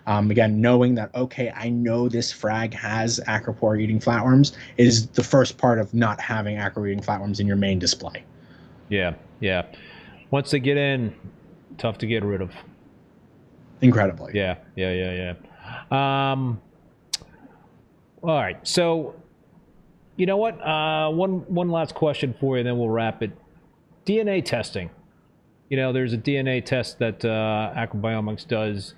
Again, knowing that, okay, I know this frag has acropore eating flatworms is the first part of not having acro eating flatworms in your main display. Yeah. Once they get in, tough to get rid of. Incredibly. Yeah. All right. So, you know what? One last question for you, then we'll wrap it. DNA testing. There's a DNA test that Aquabiomics does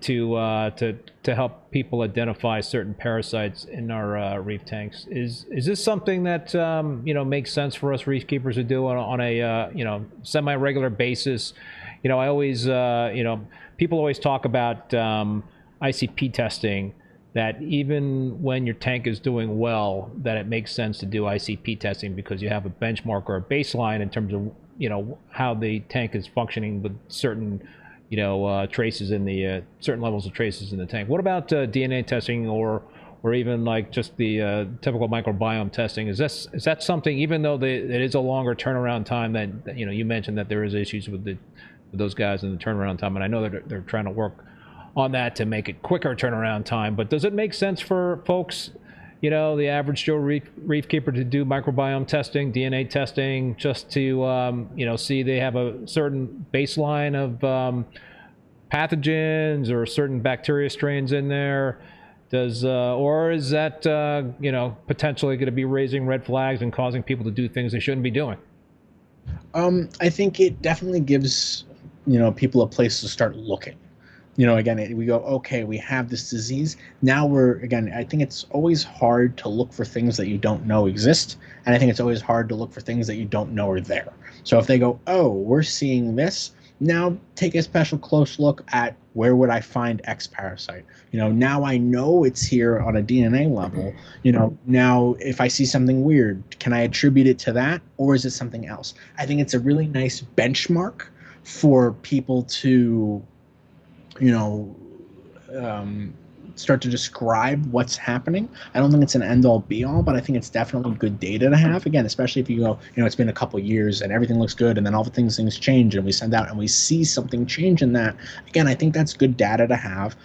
to help people identify certain parasites in our reef tanks. Is this something that makes sense for us reef keepers to do on a semi-regular basis? I always people always talk about ICP testing, that even when your tank is doing well, that it makes sense to do ICP testing because you have a benchmark or a baseline in terms of how the tank is functioning with certain traces in the certain levels of traces in the tank. What about DNA testing, or even like just the typical microbiome testing? Is that something, even though it is a longer turnaround time, that you mentioned that there is issues with those guys in the turnaround time, and I know that they're trying to work on that to make it quicker turnaround time, but does it make sense for folks, the average Joe reef keeper, to do microbiome testing, DNA testing, just to see they have a certain baseline of pathogens or certain bacteria strains in there? Or is that potentially going to be raising red flags and causing people to do things they shouldn't be doing? I think it definitely gives people a place to start looking. Again, we go, okay, we have this disease. Now I think it's always hard to look for things that you don't know exist. And I think it's always hard to look for things that you don't know are there. So if they go, oh, we're seeing this, now take a special close look at where would I find X parasite. Now I know it's here on a DNA level. Now if I see something weird, can I attribute it to that, or is it something else? I think it's a really nice benchmark for people to start to describe what's happening. I don't think it's an end-all be-all, but I think it's definitely good data to have. Again, especially if you go, it's been a couple of years and everything looks good, and then all the things change, and we send out and we see something change in that. Again, I think that's good data to have.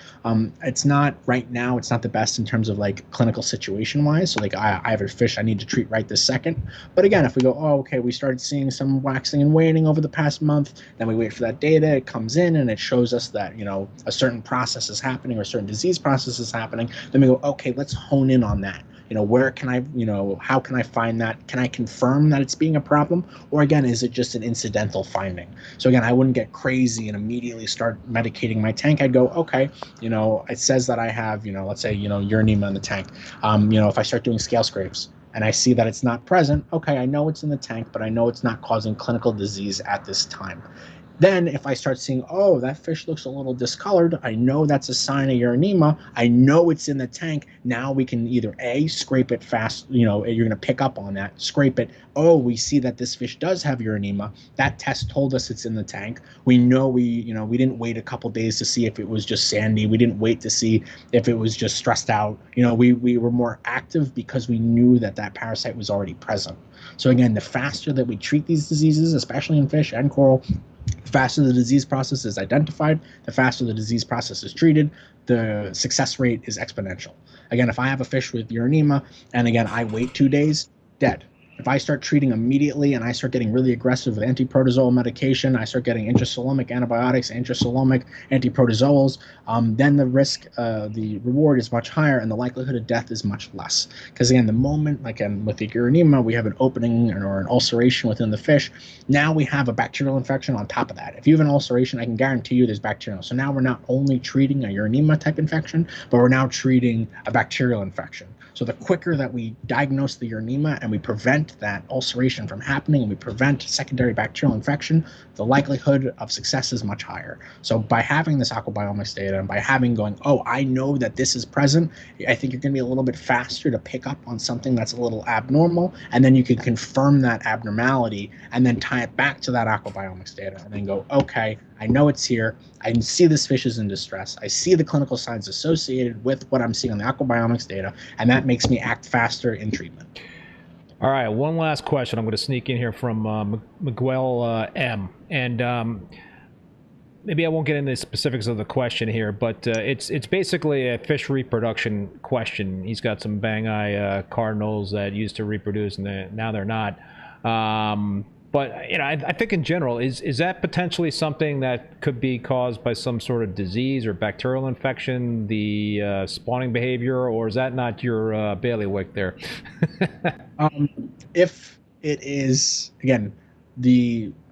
It's not right now. It's not the best in terms of like clinical situation-wise. So like I have a fish I need to treat right this second. But again, if we go, oh, okay, we started seeing some waxing and waning over the past month, then we wait for that data. It comes in and it shows us that a certain process is happening or a certain disease process is happening. Then we go, okay, let's hone in on that. Where can I, how can I find that? Can I confirm that it's being a problem? Or again, is it just an incidental finding? So again, I wouldn't get crazy and immediately start medicating my tank. I'd go, okay, it says that I have, let's say, Uronema in the tank. If I start doing scale scrapes and I see that it's not present, okay, I know it's in the tank, but I know it's not causing clinical disease at this time. Then if I start seeing, oh, that fish looks a little discolored, I know that's a sign of Uronema. I know it's in the tank. Now we can either A, scrape it fast, you're going to pick up on that, scrape it. Oh, we see that this fish does have Uronema. That test told us it's in the tank. We know we didn't wait a couple days to see if it was just sandy. We didn't wait to see if it was just stressed out. We were more active because we knew that parasite was already present. So again, the faster that we treat these diseases, especially in fish and coral, the faster the disease process is identified, the faster the disease process is treated, the success rate is exponential. Again, if I have a fish with Uronema, and again, I wait 2 days, dead. If I start treating immediately and I start getting really aggressive with antiprotozoal medication, I start getting intracelomic antibiotics, intracelomic antiprotozoals, then the risk, the reward is much higher and the likelihood of death is much less. Because again, the moment, like with the Uronema, we have an opening or an ulceration within the fish. Now we have a bacterial infection on top of that. If you have an ulceration, I can guarantee you there's bacterial. So now we're not only treating a Uronema type infection, but we're now treating a bacterial infection. So the quicker that we diagnose the Uronema and we prevent that ulceration from happening and we prevent secondary bacterial infection, the likelihood of success is much higher. So by having this aquabiomics data and by going, oh, I know that this is present, I think you're going to be a little bit faster to pick up on something that's a little abnormal, and then you can confirm that abnormality and then tie it back to that aquabiomics data and then go, okay, I know it's here. I see this fish is in distress. I see the clinical signs associated with what I'm seeing on the aquabiomics data, and that makes me act faster in treatment. All right, one last question. I'm going to sneak in here from Miguel M. And maybe I won't get into the specifics of the question here, but it's basically a fish reproduction question. He's got some bang-eye cardinals that used to reproduce, and now they're not. But you know, I think in general, is that potentially something that could be caused by some sort of disease or bacterial infection, the spawning behavior, or is that not your bailiwick there? If it is, again,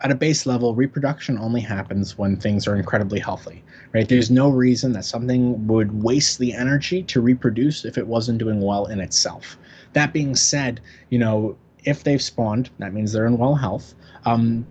at a base level, reproduction only happens when things are incredibly healthy, right? There's no reason that something would waste the energy to reproduce if it wasn't doing well in itself. That being said, you know, if they've spawned, that means they're in well health.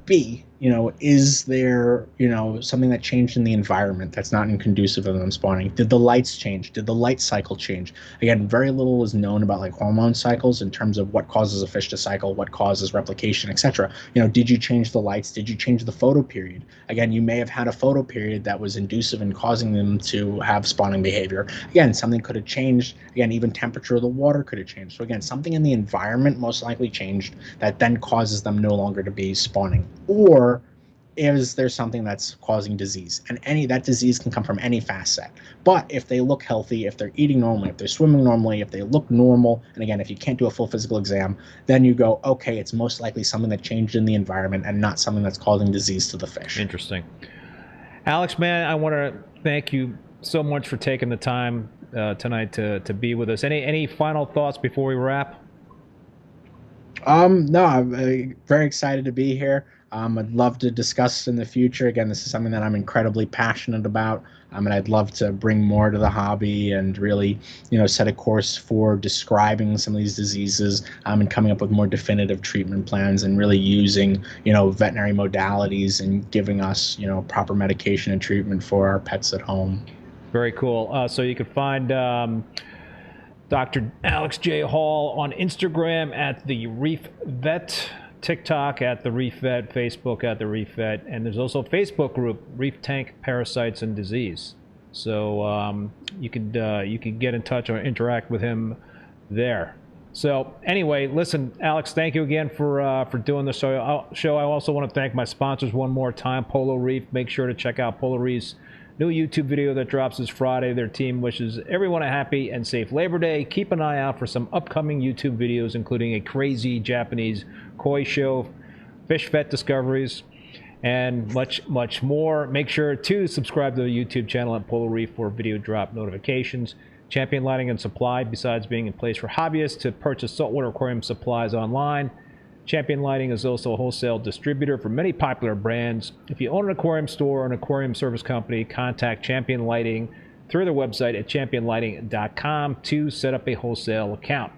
B, you know, is there, you know, something that changed in the environment that's not conducive of them spawning? Did the lights change? Did the light cycle change? Again, very little is known about like hormone cycles in terms of what causes a fish to cycle, what causes replication, etc. You know, did you change the lights? Did you change the photo period? Again, you may have had a photo period that was inducive in causing them to have spawning behavior. Again, something could have changed. Again, even temperature of the water could have changed. So again, something in the environment most likely changed that then causes them no longer to be spawning. Or is there something that's causing disease? And that disease can come from any facet. But if they look healthy, if they're eating normally, if they're swimming normally, if they look normal, and again, if you can't do a full physical exam, then you go, okay, it's most likely something that changed in the environment and not something that's causing disease to the fish. Interesting. Alex, man, I want to thank you so much for taking the time tonight to be with us. Any final thoughts before we wrap? No, I'm very excited to be here. I'd love to discuss in the future. Again, this is something that I'm incredibly passionate about, and I'd love to bring more to the hobby and really, you know, set a course for describing some of these diseases and coming up with more definitive treatment plans and really using, you know, veterinary modalities and giving us, you know, proper medication and treatment for our pets at home. Very cool. So you can find Dr. Alex J. Hall on Instagram at the Reef Vet, TikTok at the Reef Vet, Facebook at the Reef Vet, and there's also a Facebook group, Reef Tank Parasites and Disease. So you could get in touch or interact with him there. So anyway, listen, Alex, thank you again for doing the show. I also want to thank my sponsors one more time, Polo Reef. Make sure to check out Polo Reef's new YouTube video that drops this Friday. Their team wishes everyone a happy and safe Labor Day. Keep an eye out for some upcoming YouTube videos, including a crazy Japanese koi show, fish vet discoveries, and much, much more. Make sure to subscribe to the YouTube channel at Polo Reef for video drop notifications. Champion Lighting and Supply, besides being a place for hobbyists to purchase saltwater aquarium supplies online, Champion Lighting is also a wholesale distributor for many popular brands. If you own an aquarium store or an aquarium service company, contact Champion Lighting through their website at championlighting.com to set up a wholesale account.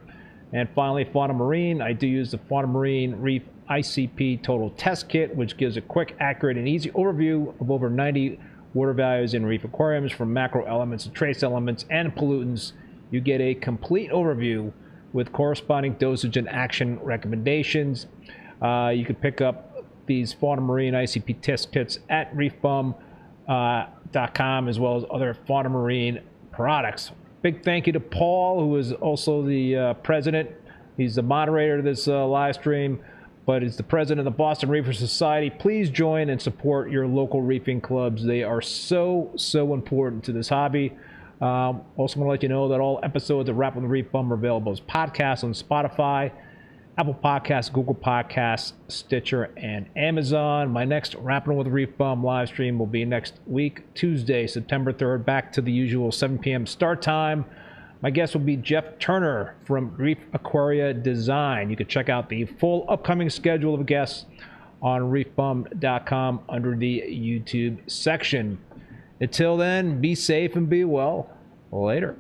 And finally, Fauna Marin. I do use the Fauna Marin Reef ICP Total Test Kit, which gives a quick, accurate, and easy overview of over 90 water values in reef aquariums, from macro elements to trace elements and pollutants. You get a complete overview with corresponding dosage and action recommendations. You can pick up these Fauna Marin ICP test kits at reefbum.com, as well as other Fauna Marin products. Big thank you to Paul, who is also the president. He's the moderator of this live stream, but is the president of the Boston Reefer Society. Please join and support your local reefing clubs. They are so important to this hobby. Also want to let you know that all episodes of Rappin With ReefBum are available as podcasts on Spotify, Apple Podcasts, Google Podcasts, Stitcher, and Amazon. My next Rappin With ReefBum live stream will be next week, Tuesday, September 3rd, back to the usual 7 p.m. start time. My guest will be Jeff Turner from Reef Aquaria Design. You can check out the full upcoming schedule of guests on reefbum.com under the YouTube section. Until then, be safe and be well. Later.